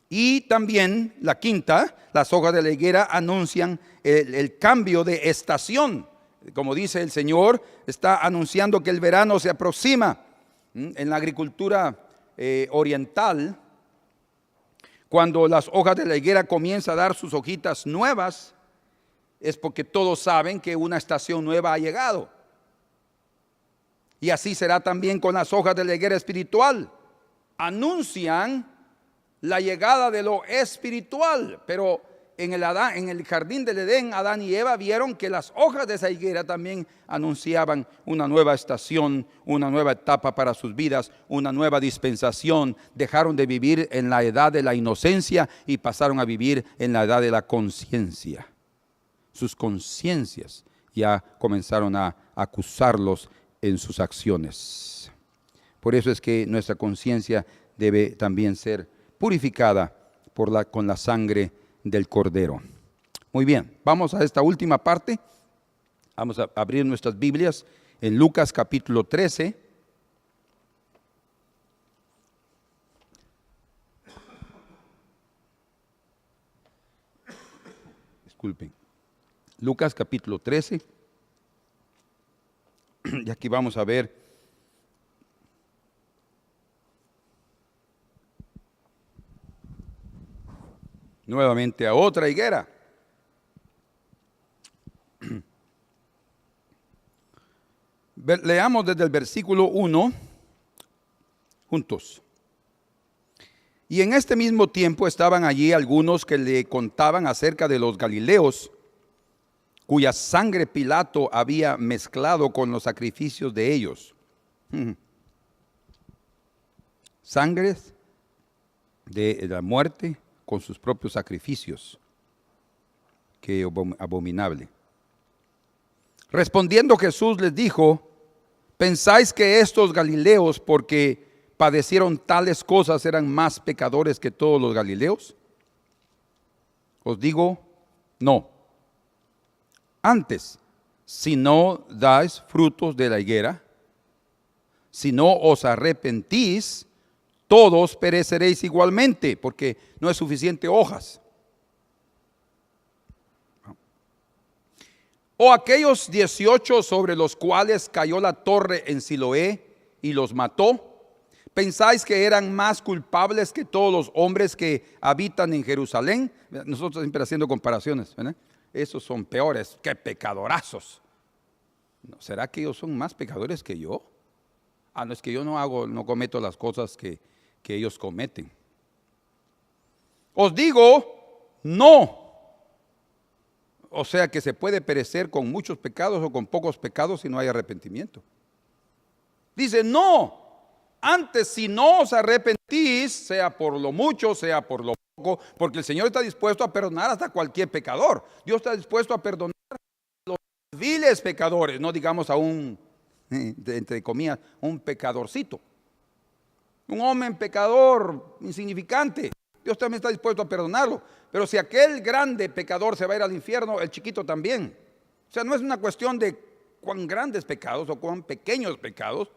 Y también la quinta, las hojas de la higuera anuncian el cambio de estación. Como dice el Señor, está anunciando que el verano se aproxima. En la agricultura oriental, cuando las hojas de la higuera comienzan a dar sus hojitas nuevas, es porque todos saben que una estación nueva ha llegado. Y así será también con las hojas de la higuera espiritual. Anuncian la llegada de lo espiritual, pero en el jardín del Edén, Adán y Eva vieron que las hojas de esa higuera también anunciaban una nueva estación, una nueva etapa para sus vidas, una nueva dispensación. Dejaron de vivir en la edad de la inocencia y pasaron a vivir en la edad de la conciencia. Sus conciencias ya comenzaron a acusarlos en sus acciones. Por eso es que nuestra conciencia debe también ser purificada con la sangre del Cordero. Muy bien, vamos a esta última parte. Vamos a abrir nuestras Biblias en Lucas capítulo 13. Disculpen. Lucas capítulo 13. Y aquí vamos a ver nuevamente a otra higuera. Leamos desde el versículo 1 juntos. Y en este mismo tiempo estaban allí algunos que le contaban acerca de los galileos, cuya sangre Pilato había mezclado con los sacrificios de ellos. Sangres de la muerte con sus propios sacrificios. Qué abominable. Respondiendo Jesús les dijo: ¿pensáis que estos galileos, porque padecieron tales cosas, eran más pecadores que todos los galileos? Os digo, no. Antes, si no dais frutos de la higuera, si no os arrepentís, todos pereceréis igualmente, porque no es suficiente hojas. O aquellos 18 sobre los cuales cayó la torre en Siloé y los mató, ¿pensáis que eran más culpables que todos los hombres que habitan en Jerusalén? Nosotros siempre haciendo comparaciones, ¿verdad? Esos son peores, que pecadorazos. ¿Será que ellos son más pecadores que yo? No es que yo no cometo las cosas que ellos cometen. Os digo, no. O sea que se puede perecer con muchos pecados o con pocos pecados si no hay arrepentimiento. Dice, no. Antes, si no os arrepentís, sea por lo mucho, sea por lo poco, porque el Señor está dispuesto a perdonar hasta cualquier pecador. Dios está dispuesto a perdonar a los viles pecadores, no digamos a un, entre comillas, un pecadorcito. Un hombre pecador insignificante, Dios también está dispuesto a perdonarlo. Pero si aquel grande pecador se va a ir al infierno, el chiquito también. O sea, no es una cuestión de cuán grandes pecados o cuán pequeños pecados.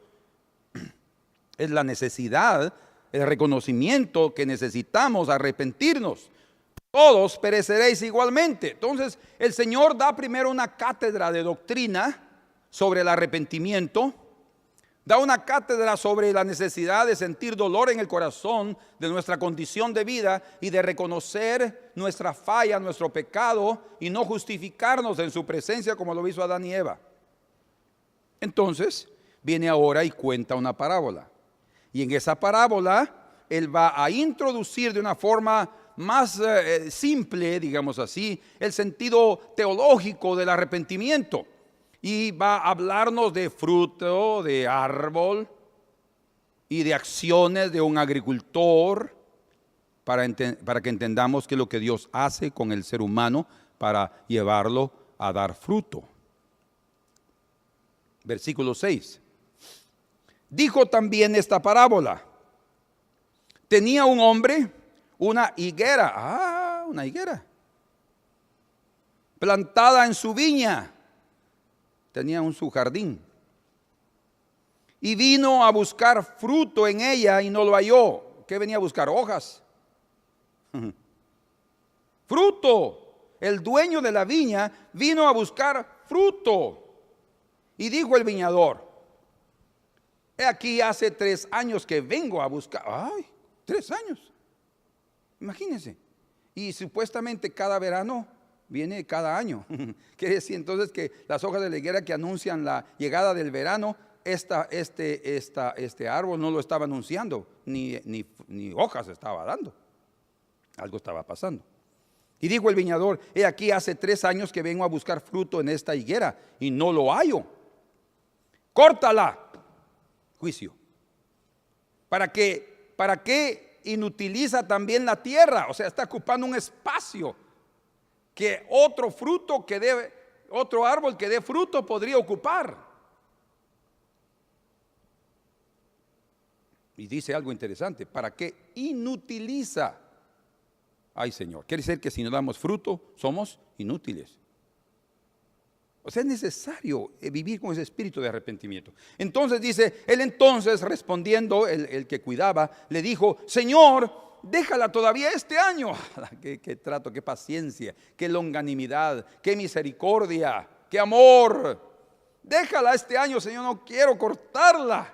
Es la necesidad, el reconocimiento que necesitamos arrepentirnos. Todos pereceréis igualmente. Entonces, el Señor da primero una cátedra de doctrina sobre el arrepentimiento. Da una cátedra sobre la necesidad de sentir dolor en el corazón de nuestra condición de vida y de reconocer nuestra falla, nuestro pecado y no justificarnos en su presencia como lo hizo Adán y Eva. Entonces, viene ahora y cuenta una parábola. Y en esa parábola él va a introducir de una forma más simple, digamos así, el sentido teológico del arrepentimiento. Y va a hablarnos de fruto, de árbol y de acciones de un agricultor para que entendamos qué es lo que Dios hace con el ser humano para llevarlo a dar fruto. Versículo 6. Dijo también esta parábola. Tenía un hombre una higuera, una higuera, plantada en su viña. Tenía su jardín. Y vino a buscar fruto en ella y no lo halló. ¿Qué venía a buscar? Hojas. Fruto. El dueño de la viña vino a buscar fruto. Y dijo el viñador: he aquí hace 3 años que vengo a buscar. ¡Ay! 3 años. Imagínense. Y supuestamente cada verano viene cada año. Quiere decir entonces que las hojas de la higuera que anuncian la llegada del verano, este árbol no lo estaba anunciando, ni hojas estaba dando. Algo estaba pasando. Y dijo el viñador: he aquí hace 3 años que vengo a buscar fruto en esta higuera y no lo hallo. Córtala. Juicio. ¿Para qué inutiliza también la tierra? O sea, está ocupando un espacio que otro árbol que dé fruto podría ocupar. Y dice algo interesante: ¿para qué inutiliza? Ay, Señor, quiere decir que si no damos fruto somos inútiles. O sea, es necesario vivir con ese espíritu de arrepentimiento. Entonces dice, él entonces respondiendo, el que cuidaba, le dijo: Señor, déjala todavía este año. Qué trato, qué paciencia, qué longanimidad, qué misericordia, qué amor. Déjala este año, Señor, no quiero cortarla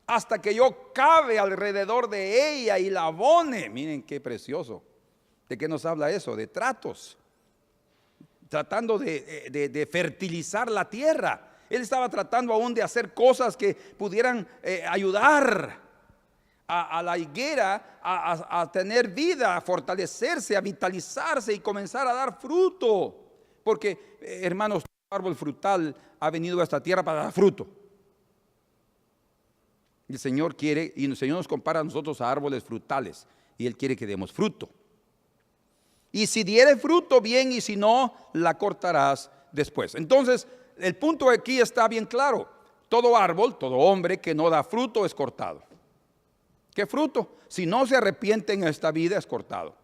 hasta que yo cabe alrededor de ella y la abone. Miren qué precioso. ¿De qué nos habla eso? De tratos. Tratando de fertilizar la tierra. Él estaba tratando aún de hacer cosas que pudieran ayudar a la higuera a tener vida, a fortalecerse, a vitalizarse y comenzar a dar fruto. Porque, hermanos, el árbol frutal ha venido a esta tierra para dar fruto. Y el Señor quiere, y el Señor nos compara a nosotros a árboles frutales, y Él quiere que demos fruto. Y si diere fruto, bien, y si no, la cortarás después. Entonces, el punto aquí está bien claro. Todo árbol, todo hombre que no da fruto es cortado. ¿Qué fruto? Si no se arrepiente en esta vida, es cortado.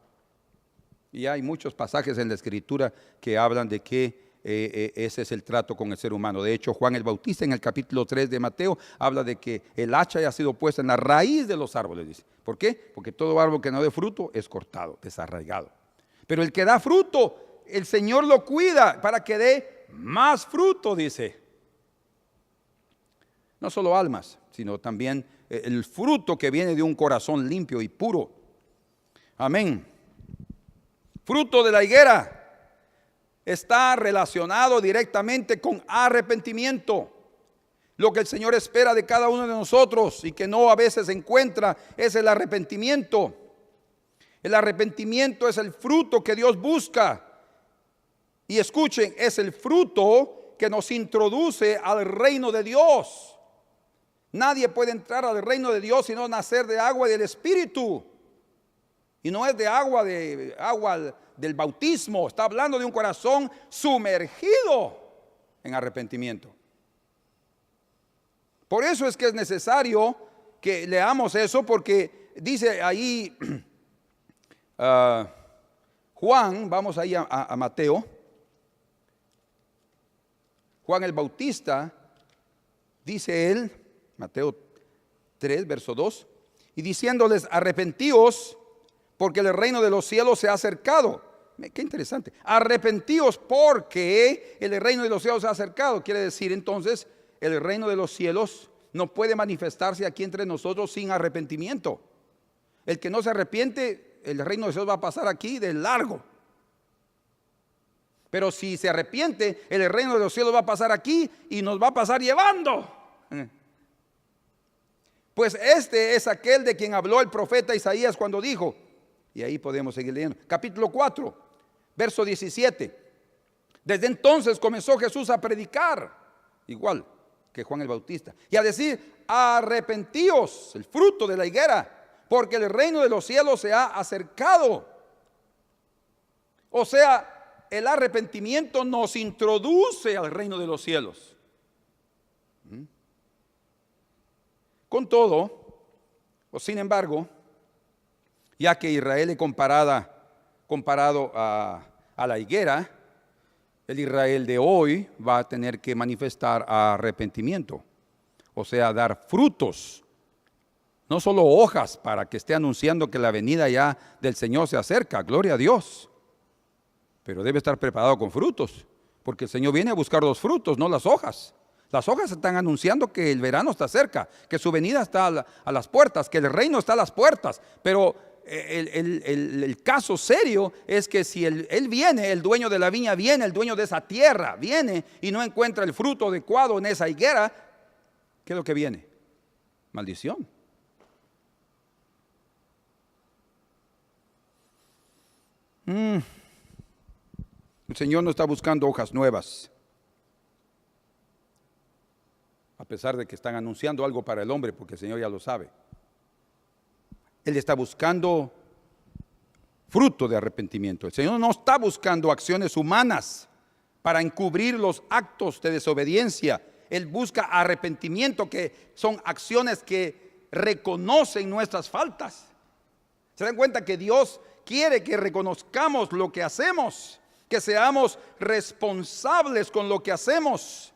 Y hay muchos pasajes en la Escritura que hablan de que ese es el trato con el ser humano. De hecho, Juan el Bautista en el capítulo 3 de Mateo habla de que el hacha haya sido puesta en la raíz de los árboles, dice. ¿Por qué? Porque todo árbol que no dé fruto es cortado, desarraigado. Pero el que da fruto, el Señor lo cuida para que dé más fruto, dice. No solo almas, sino también el fruto que viene de un corazón limpio y puro. Amén. Fruto de la higuera está relacionado directamente con arrepentimiento. Lo que el Señor espera de cada uno de nosotros y que no a veces se encuentra es el arrepentimiento. El arrepentimiento es el fruto que Dios busca. Y escuchen, es el fruto que nos introduce al reino de Dios. Nadie puede entrar al reino de Dios sino nacer de agua y del Espíritu. Y no es de agua del bautismo. Está hablando de un corazón sumergido en arrepentimiento. Por eso es que es necesario que leamos eso, porque dice ahí Juan, vamos ahí a Mateo. Juan el Bautista, dice él, Mateo 3, verso 2, y diciéndoles: arrepentíos, porque el reino de los cielos se ha acercado. Qué interesante. Arrepentíos porque el reino de los cielos se ha acercado. Quiere decir entonces, el reino de los cielos no puede manifestarse aquí entre nosotros sin arrepentimiento. El que no se arrepiente, el reino de los cielos va a pasar aquí de largo. Pero si se arrepiente, el reino de los cielos va a pasar aquí y nos va a pasar llevando. pues este es aquel de quien habló el profeta Isaías cuando dijo, y ahí podemos seguir leyendo, capítulo 4, verso 17. Desde entonces comenzó Jesús a predicar, igual que Juan el Bautista, y a decir, arrepentíos, el fruto de la higuera, porque el reino de los cielos se ha acercado. O sea, el arrepentimiento nos introduce al reino de los cielos. Con todo, o sin embargo, ya que Israel es comparado a la higuera, el Israel de hoy va a tener que manifestar arrepentimiento, o sea, dar frutos, no solo hojas para que esté anunciando que la venida ya del Señor se acerca, gloria a Dios, pero debe estar preparado con frutos, porque el Señor viene a buscar los frutos, no las hojas. Las hojas están anunciando que el verano está cerca, que su venida está a las puertas, que el reino está a las puertas, pero el caso serio es que si él viene, el dueño de la viña viene, el dueño de esa tierra viene y no encuentra el fruto adecuado en esa higuera, ¿qué es lo que viene? Maldición. El Señor no está buscando hojas nuevas, a pesar de que están anunciando algo para el hombre, porque el Señor ya lo sabe. Él está buscando fruto de arrepentimiento. El Señor no está buscando acciones humanas para encubrir los actos de desobediencia. Él busca arrepentimiento, que son acciones que reconocen nuestras faltas. ¿Se dan cuenta que Dios quiere que reconozcamos lo que hacemos, que seamos responsables con lo que hacemos?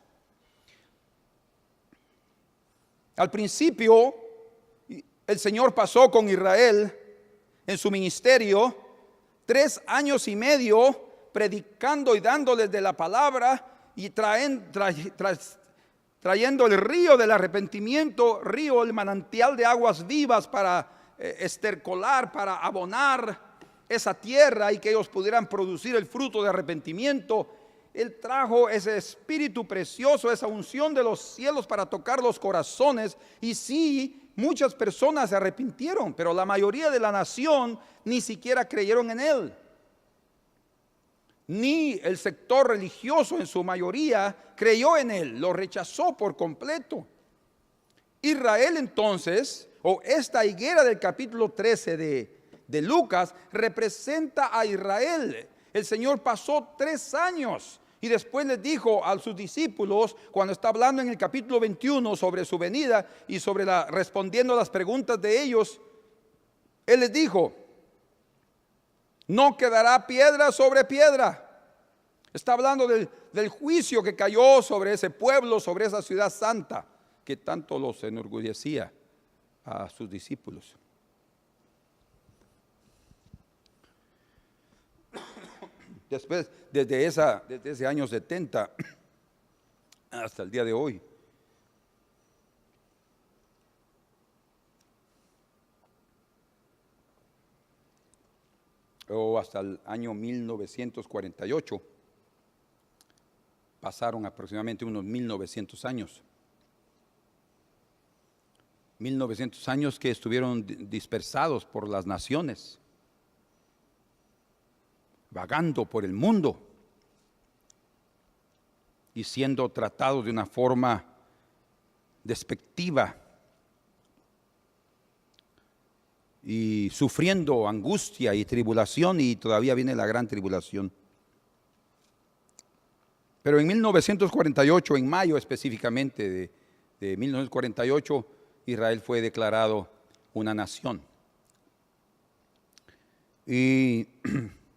Al principio, el Señor pasó con Israel en su ministerio 3 años y medio predicando y dándoles de la palabra y trayendo el río del arrepentimiento, río, el manantial de aguas vivas para estercolar, para abonar esa tierra y que ellos pudieran producir el fruto de arrepentimiento. Él trajo ese espíritu precioso, esa unción de los cielos para tocar los corazones. Y sí, muchas personas se arrepintieron, pero la mayoría de la nación ni siquiera creyeron en él. Ni el sector religioso en su mayoría creyó en él, lo rechazó por completo. Israel entonces, o esta higuera del capítulo 13 de Lucas, representa a Israel. El Señor pasó 3 años y después les dijo a sus discípulos, cuando está hablando en el capítulo 21 sobre su venida y sobre respondiendo a las preguntas de ellos, Él les dijo, no quedará piedra sobre piedra. Está hablando del juicio que cayó sobre ese pueblo, sobre esa ciudad santa, que tanto los enorgullecía a sus discípulos. Después, desde ese año 70 hasta el día de hoy, o hasta el año 1948, pasaron aproximadamente unos 1900 años. 1900 años que estuvieron dispersados por las naciones, vagando por el mundo y siendo tratados de una forma despectiva y sufriendo angustia y tribulación, y todavía viene la gran tribulación. Pero en 1948, en mayo específicamente de 1948, Israel fue declarado una nación. Y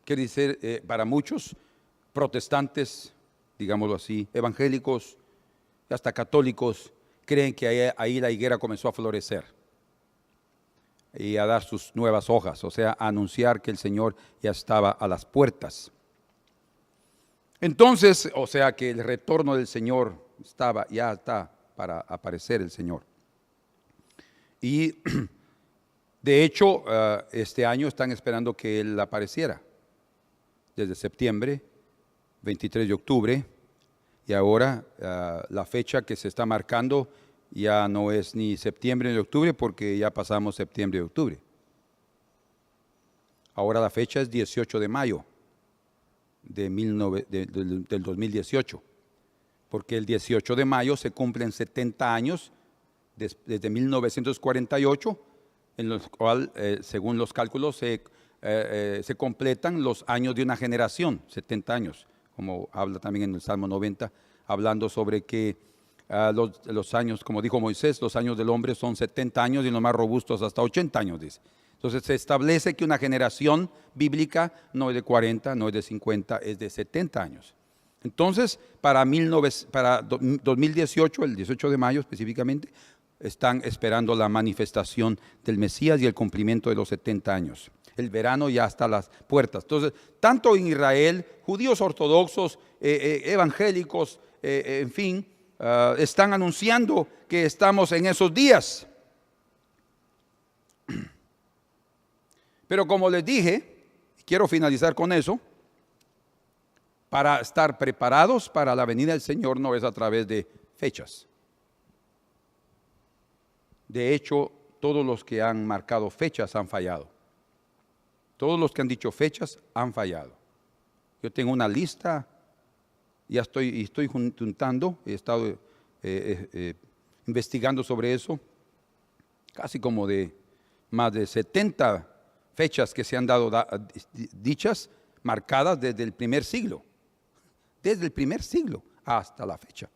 quiere decir, para muchos protestantes, digámoslo así, evangélicos, hasta católicos, creen que ahí la higuera comenzó a florecer y a dar sus nuevas hojas, o sea, a anunciar que el Señor ya estaba a las puertas. Entonces, o sea, que el retorno del Señor ya está para aparecer el Señor. Y de hecho, este año están esperando que Él apareciera. Desde septiembre, 23 de octubre, y ahora la fecha que se está marcando Ya no es ni septiembre ni octubre porque ya pasamos septiembre y octubre. Ahora la fecha es 18 de mayo del 2018, porque el 18 de mayo se cumplen 70 años desde 1948, en los cuales, según los cálculos, se completan los años de una generación, 70 años, como habla también en el Salmo 90, hablando sobre que los años, como dijo Moisés, los años del hombre son 70 años y los más robustos hasta 80 años, dice. Entonces se establece que una generación bíblica no es de 40, no es de 50, es de 70 años. Entonces, para 2018, el 18 de mayo específicamente, están esperando la manifestación del Mesías y el cumplimiento de los 70 años. El verano ya está a las puertas. Entonces, tanto en Israel, judíos ortodoxos, evangélicos, en fin, están anunciando que estamos en esos días. Pero como les dije, quiero finalizar con eso, para estar preparados para la venida del Señor no es a través de fechas. De hecho, todos los que han marcado fechas han fallado. Todos los que han dicho fechas han fallado. Yo tengo una lista, ya estoy juntando, he estado investigando sobre eso, casi como de más de 70 fechas que se han dado dichas, marcadas desde el primer siglo hasta la fecha.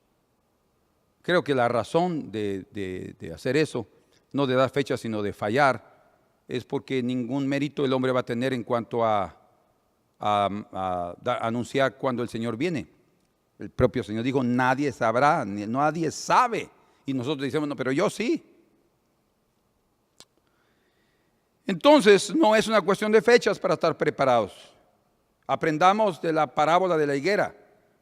Creo que la razón de hacer eso, no de dar fechas sino de fallar, es porque ningún mérito el hombre va a tener en cuanto a anunciar cuando el Señor viene. El propio Señor dijo, nadie sabrá, nadie sabe. Y nosotros decimos, no, pero yo sí. Entonces, no es una cuestión de fechas para estar preparados. Aprendamos de la parábola de la higuera.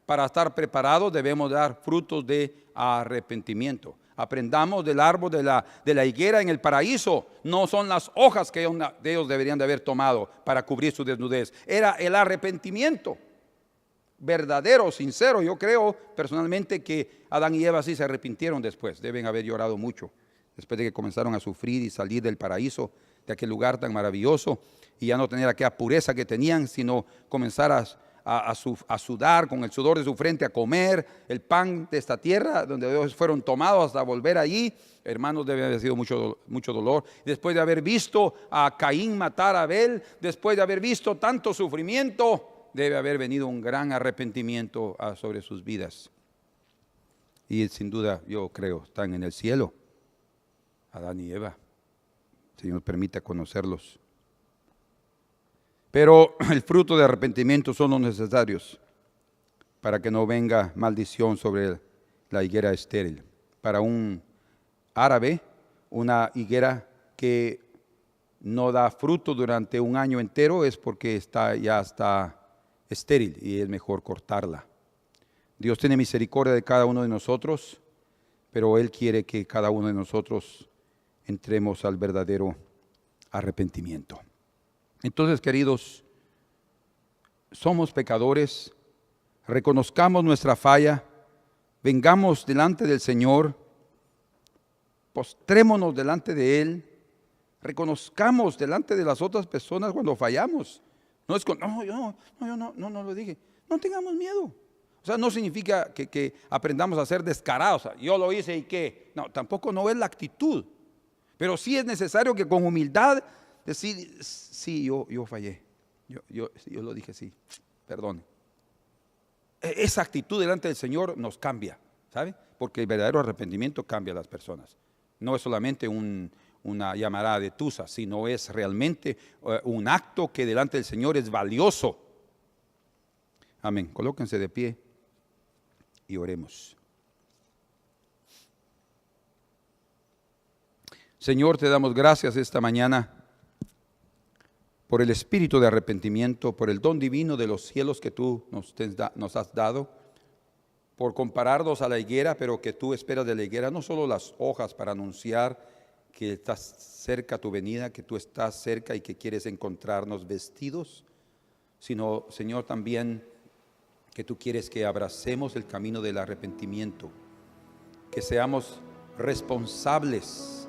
Para estar preparados debemos dar frutos de arrepentimiento. Aprendamos del árbol de la higuera en el paraíso. No son las hojas que ellos deberían de haber tomado para cubrir su desnudez. Era el arrepentimiento verdadero, sincero. Yo creo personalmente que Adán y Eva sí se arrepintieron después. Deben haber llorado mucho después de que comenzaron a sufrir y salir del paraíso, de aquel lugar tan maravilloso, y ya no tener aquella pureza que tenían, sino comenzar a sudar con el sudor de su frente, a comer el pan de esta tierra donde ellos fueron tomados hasta volver allí. Hermanos, debe haber sido mucho dolor. Después de haber visto a Caín matar a Abel, después de haber visto tanto sufrimiento, debe haber venido un gran arrepentimiento sobre sus vidas. Y sin duda, yo creo, están en el cielo, Adán y Eva. Señor, permita conocerlos. Pero el fruto de arrepentimiento son los necesarios para que no venga maldición sobre la higuera estéril. Para un árabe, una higuera que no da fruto durante un año entero es porque ya está estéril y es mejor cortarla. Dios tiene misericordia de cada uno de nosotros, pero Él quiere que cada uno de nosotros entremos al verdadero arrepentimiento. Entonces, queridos, somos pecadores, reconozcamos nuestra falla, vengamos delante del Señor, postrémonos delante de Él, reconozcamos delante de las otras personas cuando fallamos. No es yo no lo dije. No tengamos miedo. O sea, no significa que aprendamos a ser descarados. Yo lo hice y qué. No, tampoco no es la actitud. Pero sí es necesario que con humildad decir, sí, yo fallé. Yo lo dije, sí, perdón. Esa actitud delante del Señor nos cambia, ¿sabe? Porque el verdadero arrepentimiento cambia a las personas. No es solamente una llamarada de tusa, sino es realmente un acto que delante del Señor es valioso. Amén. Colóquense de pie y oremos. Señor, te damos gracias esta mañana por el espíritu de arrepentimiento, por el don divino de los cielos que tú nos has dado, por compararnos a la higuera, pero que tú esperas de la higuera no solo las hojas para anunciar que estás cerca tu venida, que tú estás cerca y que quieres encontrarnos vestidos, sino, Señor, también que tú quieres que abracemos el camino del arrepentimiento, que seamos responsables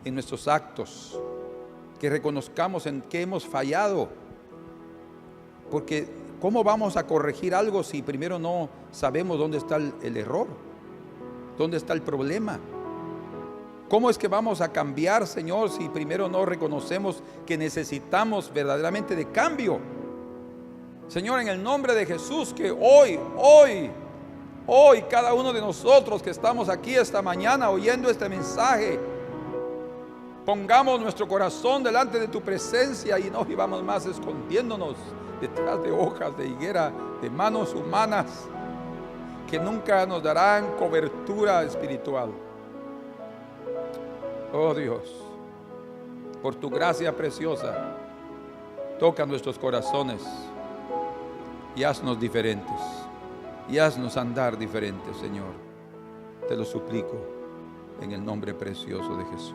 en nuestros actos, que reconozcamos en qué hemos fallado, porque ¿cómo vamos a corregir algo si primero no sabemos dónde está el error? ¿Dónde está el problema? ¿Cómo es que vamos a cambiar, Señor, si primero no reconocemos que necesitamos verdaderamente de cambio? Señor, en el nombre de Jesús, que hoy cada uno de nosotros que estamos aquí esta mañana oyendo este mensaje, pongamos nuestro corazón delante de tu presencia y no vivamos más escondiéndonos detrás de hojas de higuera, de manos humanas que nunca nos darán cobertura espiritual. Oh Dios, por tu gracia preciosa, toca nuestros corazones y haznos diferentes, y haznos andar diferentes, Señor. Te lo suplico en el nombre precioso de Jesús.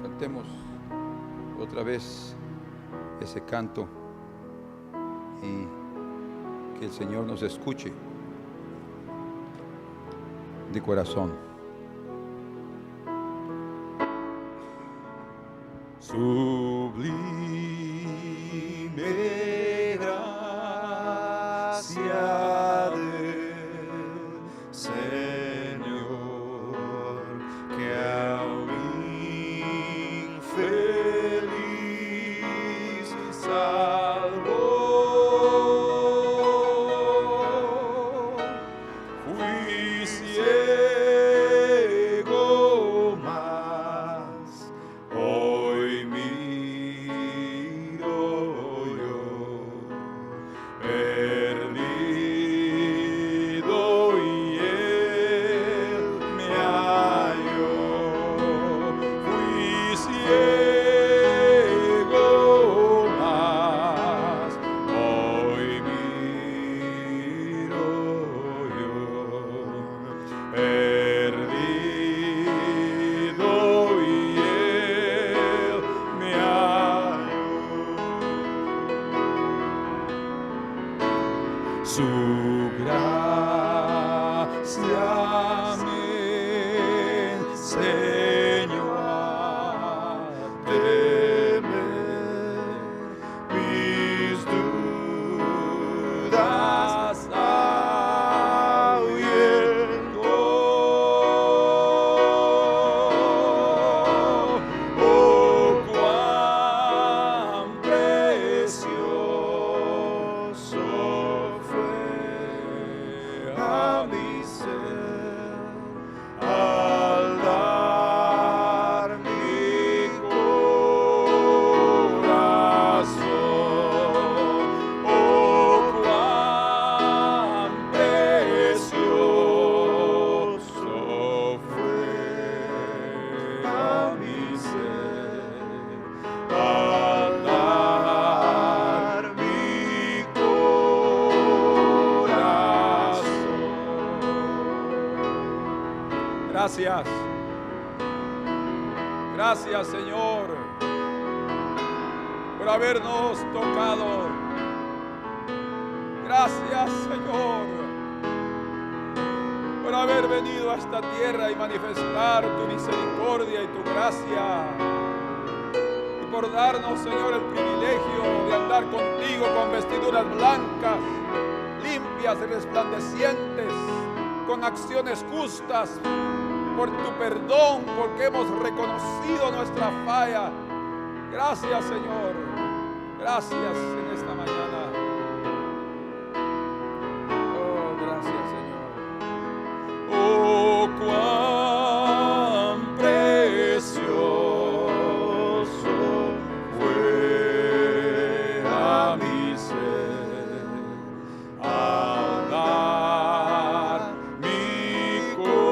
Cantemos otra vez ese canto y que el Señor nos escuche de corazón. Sublime gracia del Señor, que a un infeliz salvó. Fui ciego, mas hoy miro yo, perdido, y Él me halló. Fui ciego, mas hoy miro yo, perdido, y Él me halló. Su gracia me enseñó a temer, mis dudas ahuyentó. Oh, cuán precioso fue a mi ser al dar mi corazón. Oh, cuán precioso fue a mi ser al dar mi corazón. Gracias. Gracias, Señor, por habernos tocado. Gracias, Señor, por haber venido a esta tierra y manifestar tu misericordia y tu gracia. Y por darnos, Señor, el privilegio de andar contigo con vestiduras blancas, limpias y resplandecientes, con acciones justas, por tu perdón, porque hemos reconocido nuestra falla. Gracias, Señor. Gracias en esta mañana. Oh, gracias, Señor. Oh, cuán precioso fue a mi ser al dar mi corazón.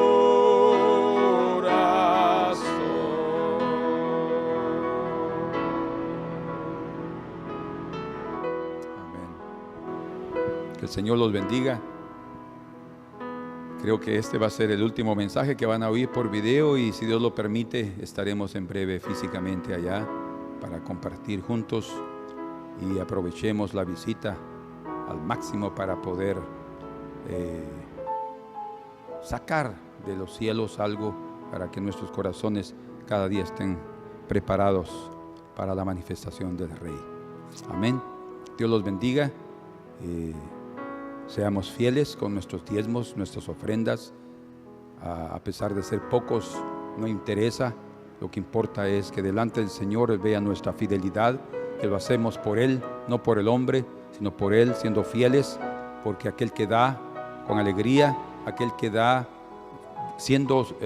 Amén. Que el Señor los bendiga. Creo que este va a ser el último mensaje que van a oír por video, y si Dios lo permite estaremos en breve físicamente allá para compartir juntos, y aprovechemos la visita al máximo para poder sacar de los cielos algo para que nuestros corazones cada día estén preparados para la manifestación del Rey. Amén. Dios los bendiga. Seamos fieles con nuestros diezmos, nuestras ofrendas. A pesar de ser pocos, no interesa. Lo que importa es que delante del Señor Él vea nuestra fidelidad, que lo hacemos por Él, no por el hombre, sino por Él, siendo fieles, porque aquel que da con alegría, aquel que da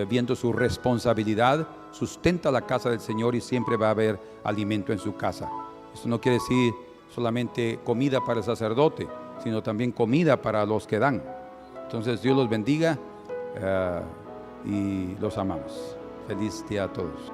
viendo su responsabilidad, sustenta la casa del Señor y siempre va a haber alimento en su casa. Esto no quiere decir solamente comida para el sacerdote, sino también comida para los que dan. Entonces Dios los bendiga y los amamos. Feliz día a todos.